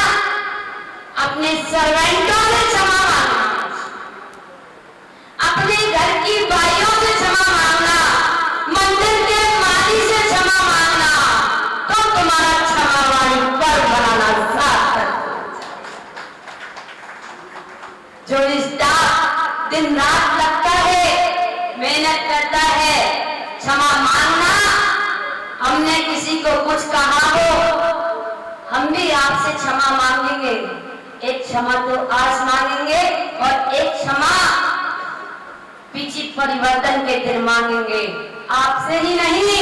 अपने सर्वेंटों से क्षमा मांगना, अपने घर की बाइयों से क्षमा मांगना, मंदिर के माली से क्षमा मांगना, तो तुम्हारा क्षमा वाणी पर्व बनाना सार्थक। जो स्टाफ दिन रात लगता है, मेहनत करता है, क्षमा मांगना, हमने किसी को कुछ कहा हो, हम भी आपसे क्षमा मांगेंगे। एक क्षमा तो आज मांगेंगे और एक क्षमा पीछे परिवर्तन के दिन मांगेंगे। आपसे ही नहीं,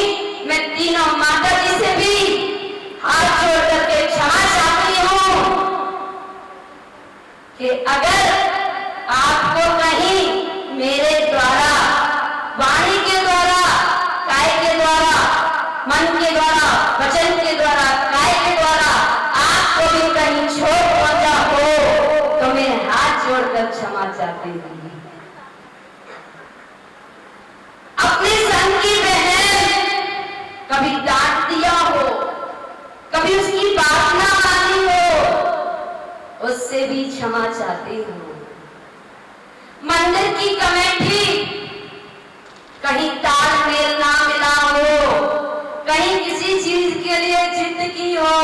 मैं तीनों माता जी से भी हाथ जोड़ करके क्षमा चाहती हूँ कि अगर आपको कहीं मेरे द्वारा, वाणी के द्वारा, काय के द्वारा, मन के द्वारा, वचन के द्वारा, काय के द्वारा आपको भी कहीं छोट पहुंचा हो तो मैं हाथ जोड़कर क्षमा चाहती हूँ। अपने संग की बहन कभी डांट दिया हो, कभी उसकी बात ना मानी हो, उससे भी क्षमा चाहती हूँ। मंदिर की कमेटी कहीं तालमेल ना मिला हो, कहीं किसी चीज के लिए जिद की हो,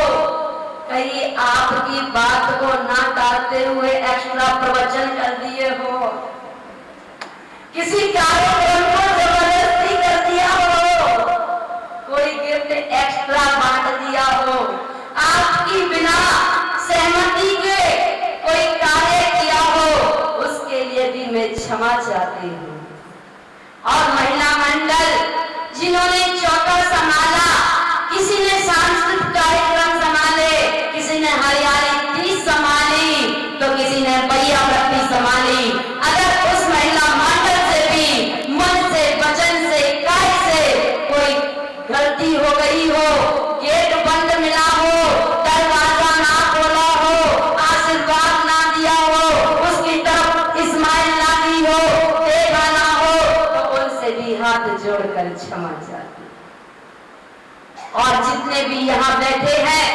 कहीं आपकी बात को ना टालते हुए एक्स्ट्रा प्रवचन कर दिए हो, किसी कार्यक्रम को जबरदस्ती कर दिया हो, कोई गिफ्ट एक्स्ट्रा बांट दिया हो, आपकी बिना सहमति के कोई कार्य किया हो, उसके लिए भी मैं क्षमा चाहती हूँ। और महिला मंडल जिन्होंने चौका संभाला, किसी ने सांस्कृतिक कार्यक्रम संभाले, किसी ने हरियाली तीज संभाली, तो किसी ने बैया व्रती संभाली। अगर उस महिला मंडल से भी मन से, वचन से, काय से कोई गलती हो गई हो, गेट बंद मिला हो, दरवाजा ना खोला हो, आशीर्वाद ना दिया हो, उसकी तरफ इस्माइल ना दी हो, देखा ना हो, तो उनसे भी हाथ जोड़कर क्षमा चाहती। और जितने भी यहाँ बैठे हैं,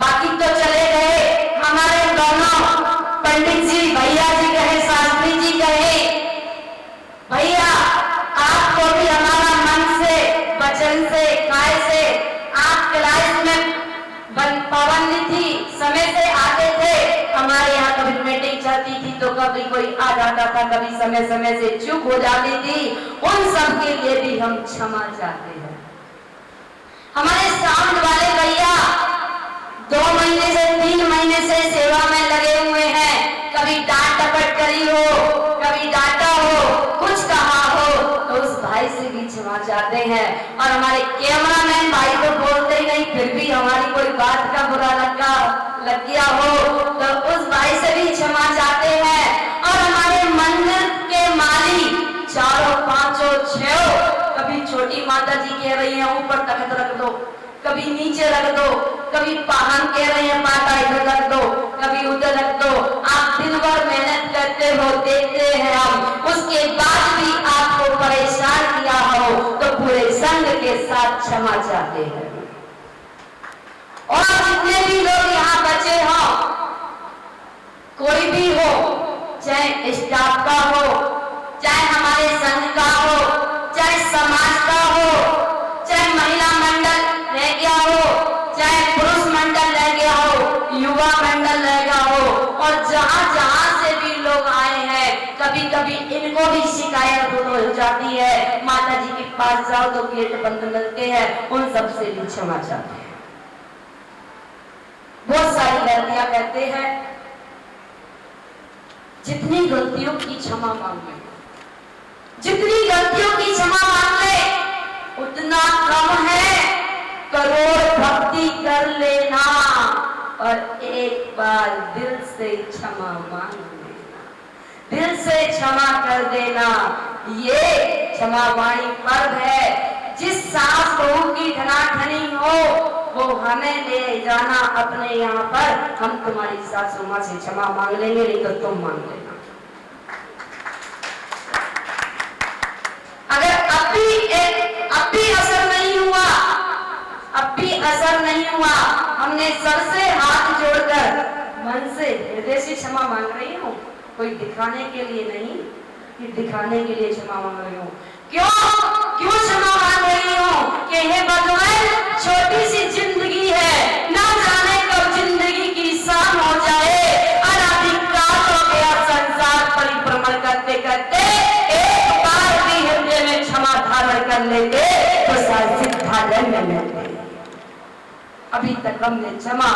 बाकी तो चले गए, हमारे दोनों पंडित जी, भैया जी कहे, शास्त्री जी कहे, भैया आपको भी हमारा मन से, वचन से, काय से, आप क्लास में पाबंदी थी, समय से आते थे, हमारे यहाँ कभी मीटिंग चलती थी तो कभी कोई आ जाता था, कभी समय समय से चूक हो जाती थी, उन सब के लिए भी हम क्षमा चाहते हैं। हमारे साउंड वाले भैया 2 महीने से 3 महीने से सेवा में लगे हुए हैं, कभी डांट टपट करी हो, कभी डांटा हो, कुछ कहा हो, तो उस भाई से भी क्षमा चाहते हैं। और हमारे कैमरामैन भाई तो बोलते ही नहीं, फिर भी हमारी कोई बात का बुरा लग गया हो तो उस भाई से भी क्षमा चाहते हैं। और हमारे मंदिर के माली 4, 5, 6, कभी छोटी माता जी कह रही है ऊपर तख्त रख दो, कभी नीचे रख दो, कभी हम कह रहे हैं माता इधर रख दो, कभी उधर रख दो। आप दिन भर मेहनत करते हो, देखते हैं हम, उसके बाद भी आपको परेशान किया हो तो पूरे संघ के साथ क्षमा चाहते हैं। और जितने भी लोग यहाँ बचे हो, कोई भी हो, चाहे स्टाफ का हो, चाहे हमारे संघ का हो, चाहे समाज का हो, चाहे महिला मंडल रह गया हो, चाहे पुरुष मंडल रह गया हो, युवा मंडल रह गया हो, और जहाँ जहाँ से भी लोग आए हैं, कभी कभी इनको भी शिकायत हो जाती है, माता जी के पास जाओ तो गेट बंद मिलते हैं, उन सब से भी क्षमा चाहते हैं। बहुत सारी गलतियां करते हैं, जितनी गलतियों की क्षमा मांगे, जितनी गलतियों की क्षमा मांगे उतना कम है। करोड़ भक्ति कर लेना और एक बार दिल से क्षमा मांग लेना। दिल से क्षमा कर देना। ये क्षमा वाणी पर्व है। जिस सास बहू की ठनाठनी हो वो हमें ले जाना अपने यहाँ पर, हम तुम्हारी सासू माँ से क्षमा मांग लेंगे, नहीं तो तुम मांग लेना। अगर अब भी असर नहीं हुआ, अब भी असर नहीं हुआ, हमने सबसे हाथ जोड़कर मन से हृदय से क्षमा मांग रही हूँ, कोई दिखाने के लिए नहीं कि दिखाने के लिए क्षमा मांग रही हूँ। क्यों क्षमा मांग रही हूँ कि हे भगवान, छोटी सी जिंदगी है, ना जाने कब जिंदगी की शाम हो जाए। अनाधिकाल हो गया संसार परिभ्रमण करते करते, एक बार भी हृदय में क्षमा धारण कर लेते तो साजिद धारण में मिलते। अभी तक हमने क्षमा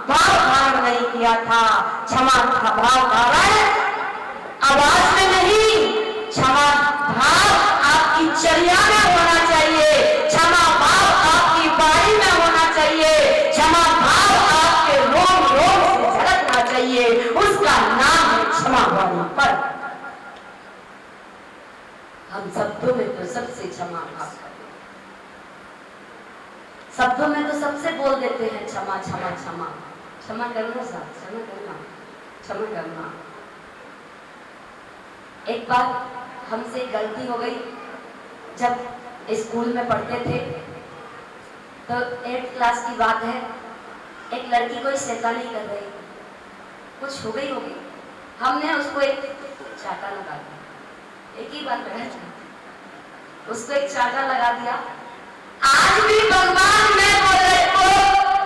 भाव धारण नहीं किया था। क्षमा भाव धारण आवाज में नहीं, क्षमा भाव आपकी चर्या में होना चाहिए, क्षमा भाव आपकी वाणी में होना चाहिए, क्षमा भाव आपके रोम रोम से झलकना चाहिए। उसका नाम है क्षमा वाणी पर। हम शब्दों में तो सबसे क्षमा भाव करते, शब्दों में तो सबसे बोल देते हैं क्षमा क्षमा क्षमा। क्षमा करना साहब, क्षमा करना, क्षमा करना। एक बार हमसे गलती हो गई, जब स्कूल में पढ़ते थे तो 8th क्लास की बात है, एक लड़की कोई शैतानी कर रही, कुछ हो गई होगी, हमने उसको एक चाटा लगा दिया। एक ही बात लगा, उसको एक चाटा लगा दिया। आज भी भगवान मैं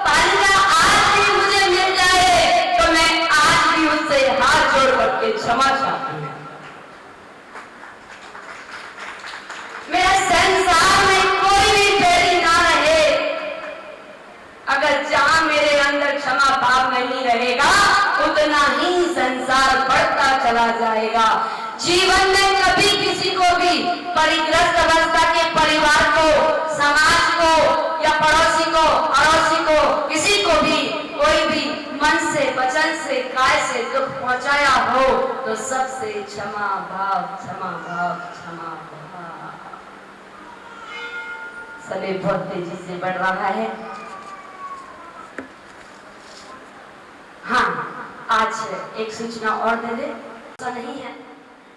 पालिका आज भी मुझे मिल जाए तो मैं आज भी उससे हाथ जोड़ करके क्षमा चाहती हूँ। मेरा संसार में कोई भी फेरी ना रहे, अगर जहां मेरे अंदर क्षमा भाव नहीं रहेगा उतना ही संसार बढ़ता चला जाएगा। जीवन में कभी किसी को भी परिग्रस्त अवस्था के परिवार को, समाज को या पड़ोसी को, अड़ोसी को, किसी को भी कोई भी मन से, वचन से, काय से दुख पहुंचाया हो तो सबसे क्षमा भाव, क्षमा भाव, क्षमा भाव। समय बहुत तेजी से बढ़ रहा है। हाँ, आज एक सूचना और दे दे, ऐसा नहीं है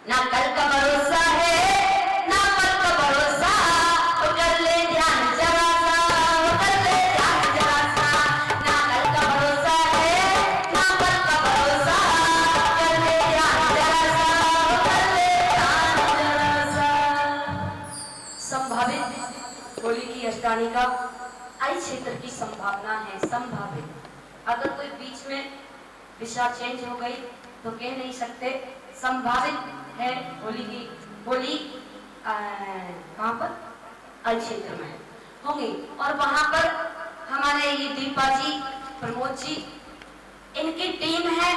ना कल का भरोसा है ना कल का भरोसा, तो कर ले ध्यान जरा सा, कर ले ध्यान जरा सा। ना कल का भरोसा है ना कल का भरोसा, कर ले ध्यान जरा सा, कर ले ध्यान जरा सा। संभावित होली की अष्टमी का आई क्षेत्र की संभावना है, संभावित। अगर कोई बीच में दिशा चेंज हो गई तो कह नहीं सकते, संभावित है होली कहाँ पर आई क्षेत्र में होंगी। और वहां पर हमारे ये दीपा जी, प्रमोद जी, इनकी टीम है,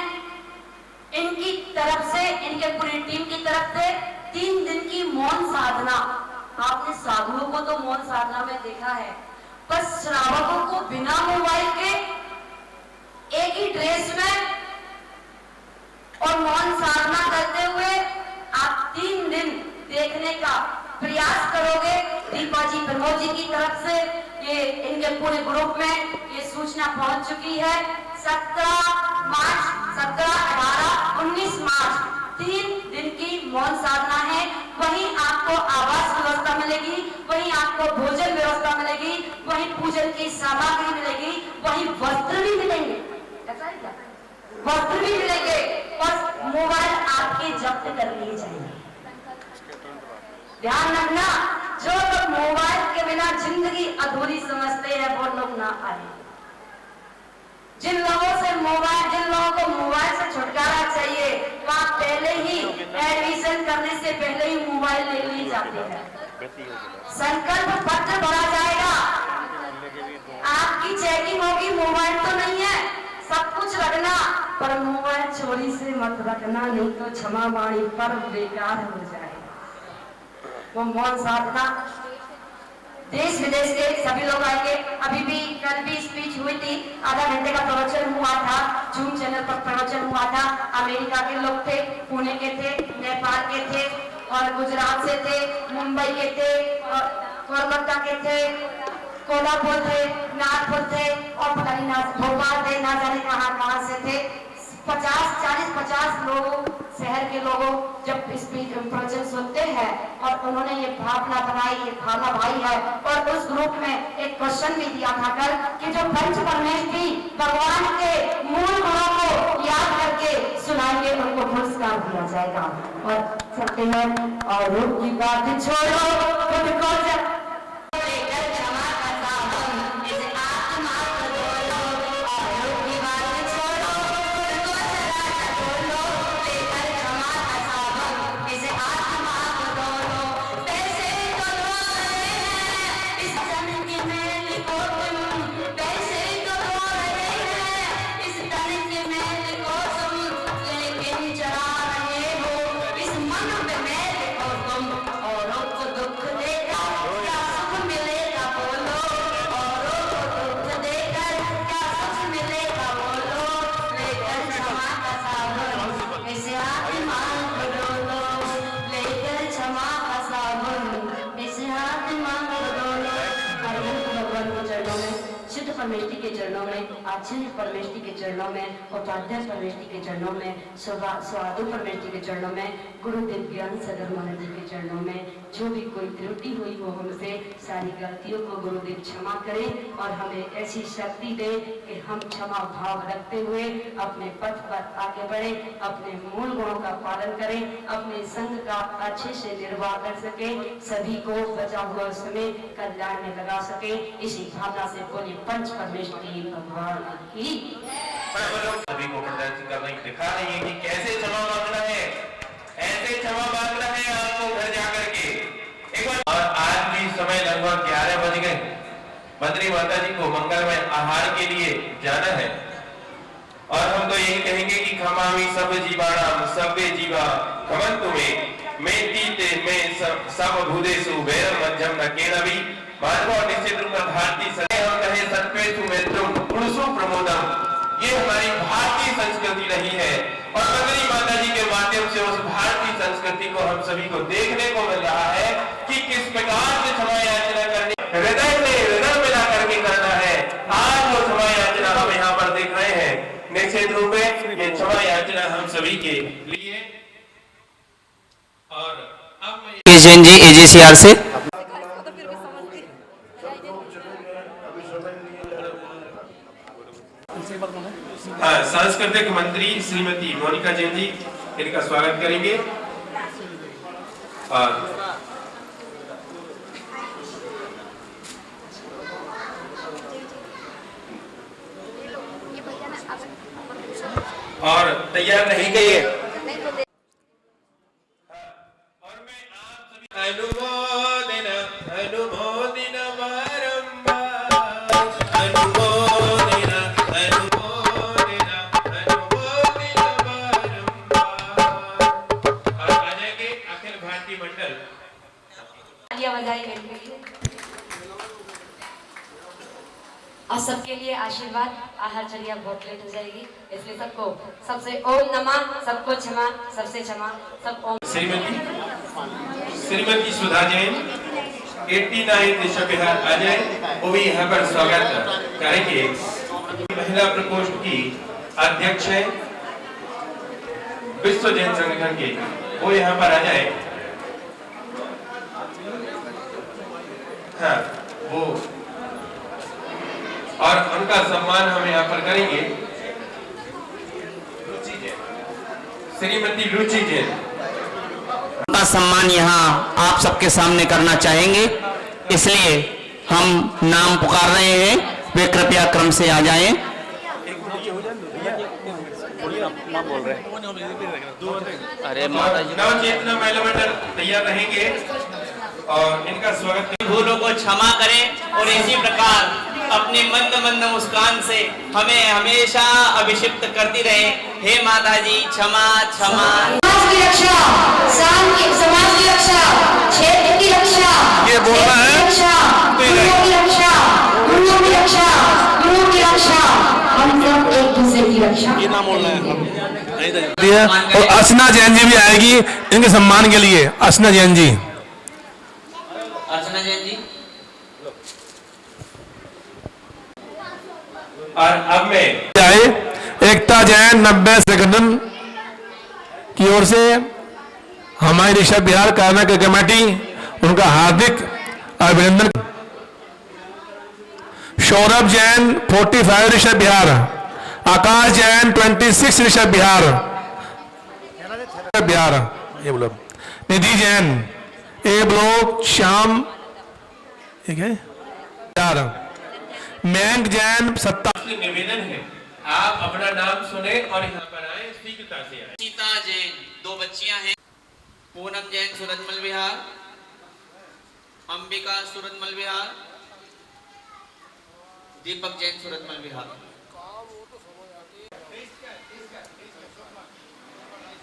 इनकी तरफ से, इनके पूरी टीम की तरफ से 3 दिन की मौन साधना। आपने साधुओं को तो मौन साधना में देखा है, पर श्रावकों को बिना मोबाइल के एक ही ड्रेस में और मौन साधना करते हुए आप 3 दिन देखने का प्रयास करोगे। दीपा जी, प्रमोद जी की तरफ से ये इनके पूरे ग्रुप में ये सूचना पहुंच चुकी है। 17 मार्च, 17, 18, 19 मार्च 3 दिन की मौन साधना है। वहीं आपको आवास व्यवस्था मिलेगी, वहीं आपको भोजन व्यवस्था मिलेगी, वहीं पूजन की सामग्री मिलेगी, वहीं वस्त्र भी मिलेंगे। ऐसा है क्या? वस्त्र भी मिलेंगे और मोबाइल आपके जब्त कर लिए जाएंगे। ध्यान रखना, जो लोग मोबाइल के बिना जिंदगी अधूरी समझते हैं वो लोग ना आए। जिन लोगों को मोबाइल से छुटकारा चाहिए वहाँ पहले ही एडमिशन करने से पहले ही मोबाइल ले लिए जाते हैं। संकल्प पत्र भरा जाएगा, आपकी चेकिंग होगी। मोबाइल तो नहीं है, सब कुछ रखना, पर मोबाइल चोरी से मत रखना, नहीं तो क्षमा वाणी पर्व बेकार हो जाएगा। वो मौन साधना देश विदेश के सभी लोग आएंगे। अभी भी कल भी स्पीच हुई थी, आधा घंटे का प्रवचन हुआ था, जूम चैनल पर प्रवचन हुआ था। अमेरिका के लोग थे, पुणे के थे, नेपाल के थे और गुजरात से थे, मुंबई के थे, कोलकाता के थे, कोल्हापुर थे, नागपुर थे और पता नहीं भोपाल थे, ना जाने कहाँ से थे। 50 लोग शहर के लोगों जब स्पीच प्रवचन सुनते हैं और उन्होंने ये भावना बनाई, ये भावना भाई है। और उस ग्रुप में एक क्वेश्चन भी दिया था कल कि जो पंच परमेश थी भगवान के मूल गुणों को याद करके सुनाएंगे, उनको पुरस्कार दिया जाएगा। और चलते हैं और रूप की बात छोड़ो, खुद को परमेष्टि के चरणों में, आचार्य परमेष्टि के चरणों में, उपाध्याय परमेष्टि के चरणों में, स्वादु परमेष्टि के चरणों में, गुरुदेव ज्ञान सागर महाराज जी के चरणों में जो भी कोई त्रुटि हुई हो हमसे, सारी गलतियों को गुरुदेव क्षमा करें और हमें ऐसी शक्ति दे कि हम क्षमा भाव रखते हुए अपने पथ पर आगे बढ़े, अपने मूल गुणों का पालन करें, अपने संघ का अच्छे से निर्वाह कर सके, सभी को बचा हुआ समय कल्याण में लगा सके। इसी भावना से बोले पंच परमेष्टि भगवान की। सभी को प्रदर्शित करने दिखा रही है कि कैसे क्षमा मांगना है, ऐसे क्षमा मांगना है आपको घर जाकर के एक बार। और आज भी समय लगभग 11 बज गए। मंत्री माता जी को मंगलमय आहार के लिए जाना है और हम तो यही कहेंगे कि खमामि सब जीवाणाम सर्वे जीवा खमन्तु में तीते में सब भूदेषु वैरम मध्यम न केनभि। मानव और निश्चित रूप में भारतीय हम कहे सत्वेषु मैत्रुम पुरुषो प्रमोदम, ये हमारी भारतीय संस्कृति रही है और मंगली माता जी के माध्यम से उस भारतीय संस्कृति को हम सभी को देखने को मिल रहा है कि किस प्रकार से क्षमा याचना करनी, हृदय से हृदय मिला करके करना है। आज वो क्षमा याचना हम यहाँ पर देख रहे हैं। निश्चित रूप में ये क्षमा याचना हम सभी के लिए। और अब जैन जी AJCR से सांस्कृतिक मंत्री श्रीमती मोनिका जैन जी इनका स्वागत करेंगे। और तैयार नहीं गई है। अनुमोदन अनुमोदन और सबके लिए आशीर्वाद। आहार चर्या बहुत लेट हो जाएगी, इसलिए सबको सबसे ओम नमः, सबको क्षमा, सबसे क्षमा, सब ओम। श्रीमती सुधा जैन 89 दिशा बिहार आ जाए, वो भी यहाँ पर स्वागत करेंगे। महिला प्रकोष्ठ की अध्यक्ष है विश्व जैन संगठन के, वो यहाँ पर आ जाए। हाँ वो और उनका सम्मान हम यहाँ पर करेंगे। श्रीमती रुचि जैन उनका सम्मान यहाँ आप सबके सामने करना चाहेंगे, इसलिए हम नाम पुकार रहे हैं, वे कृपया क्रम से आ जाएं। अरे माता जी नवचेतना महिला मंडल तैयार रहेंगे। और इनका स्वागत करें। भूलों को क्षमा करें और इसी प्रकार अपनी मंद मंद मुस्कान से हमें हमेशा अभिषिक्त करती रहे। हे माता जी क्षमा क्षमा। समाज की रक्षा, समाज की रक्षा, क्षेत्र की रक्षा, ये बोलना है गुरुओं की रक्षा, गुरुओं की रक्षा, गुरुओं की रक्षा, हम सब एक दूसरे की रक्षा। ये नाम बोलना है। और अर्चना जैन जी भी आएगी इनके सम्मान के लिए। अर्चना जैन जी, अर्चना जैन जी। और अब मैं आए एकता जैन 90 सेकंड की ओर से हमारी ऋषभ बिहार कारणा की कमेटी, उनका हार्दिक अभिनंदन। सौरभ जैन 45 ऋषभ बिहार, आकाश जैन 26 ऋषभ बिहार, ये बोलो। निधि जैन ए ब्लॉक श्याम, ठीक है। मयंक जैन 27। निवेदन है आप अपना नाम सुने और यहाँ पर आए, शीघ्रता से आए। सीता जैन 2 बच्चियां हैं। पूनम जैन सूरजमल विहार, अंबिका सूरजमल विहार, दीपक जैन सूरजमल विहार।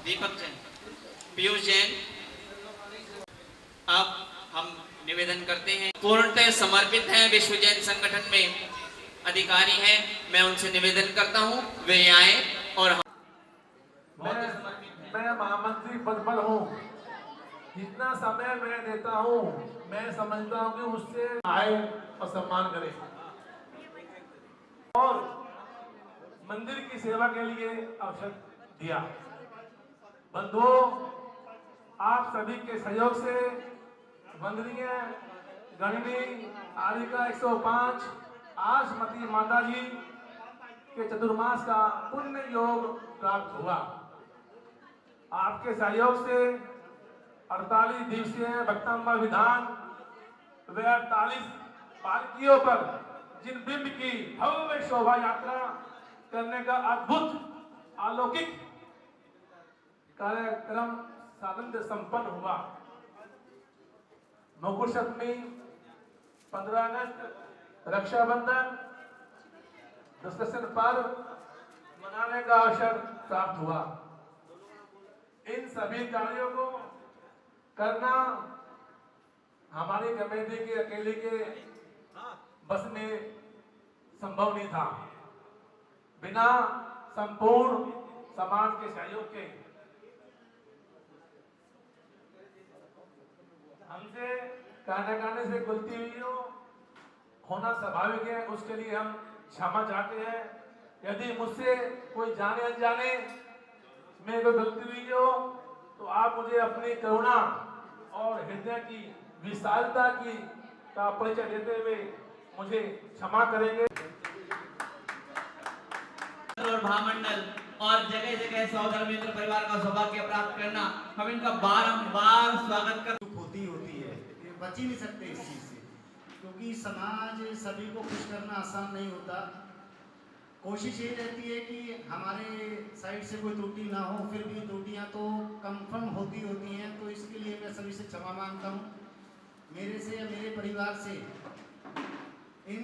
दीपक जैन, पीयूष जैन। अब हम निवेदन करते हैं, पूर्णतः समर्पित हैं, विश्व जैन संगठन में अधिकारी हैं। मैं उनसे निवेदन करता हूं वे आए और मैं महामंत्री पद पर हूँ। जितना समय मैं देता हूँ मैं समझता हूँ कि उससे आए और सम्मान करें और मंदिर की सेवा के लिए अवसर दिया। बंधुओं, आप सभी के सहयोग से वंदनीय गणिनी आरिका 105 आशमती माता जी के चतुर्मास का पुण्य योग प्राप्त हुआ। आपके सहयोग से 48 दिवसीय भक्तांबा विधान व 48 पालकियों पर जिन बिंब की भव्य शोभा यात्रा करने का अद्भुत अलौकिक कार्यक्रम सानंद संपन्न हुआ। मकर सप्तमी, 15 अगस्त, रक्षाबंधन, दशहरा पर्व मनाने का अवसर प्राप्त हुआ। इन सभी कार्यों को करना हमारी कमेटी के अकेले के बस में संभव नहीं था। बिना संपूर्ण समाज के सहयोग के हमसे कहने से गलती हुई होना स्वाभाविक है, उसके लिए हम क्षमा चाहते हैं। यदि मुझसे कोई जाने अनजाने में कोई गलती हुई हो तो आप मुझे अपनी करुणा और हृदय की विशालता की का परिचय देते हुए मुझे क्षमा करेंगे। और महामंडल और जगह जगह सौधर्म मित्र परिवार का सौभाग्य प्राप्त करना, हम इनका बारंबार स्वागत कर होती है, ये बच ही नहीं सकते इस चीज से, क्योंकि समाज सभी को खुश करना आसान नहीं होता। कोशिश ये रहती है कि हमारे साइड से कोई त्रुटि ना हो, फिर भी त्रुटियां तो कंफर्म होती हैं, तो इसके लिए मैं सभी से क्षमा मांगता हूँ। मेरे से या मेरे परिवार से इन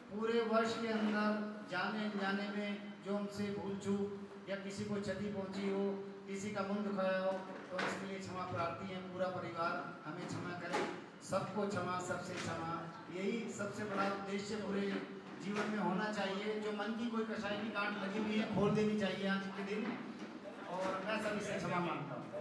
पूरे वर्ष के अंदर जाने में जो हमसे भूल चूक या किसी को क्षति पहुंची हो, किसी का मुंह दुखाया हो, तो इसके लिए क्षमा प्रार्थी है। पूरा परिवार हमें क्षमा करे, सबको क्षमा, सबसे क्षमा, यही सबसे बड़ा उद्देश्य पूरे जीवन में होना चाहिए। जो मन की कोई कसाई की गांठ लगी हुई है खोल देनी चाहिए आज के दिन, और मैं सभी से क्षमा मांगता हूँ।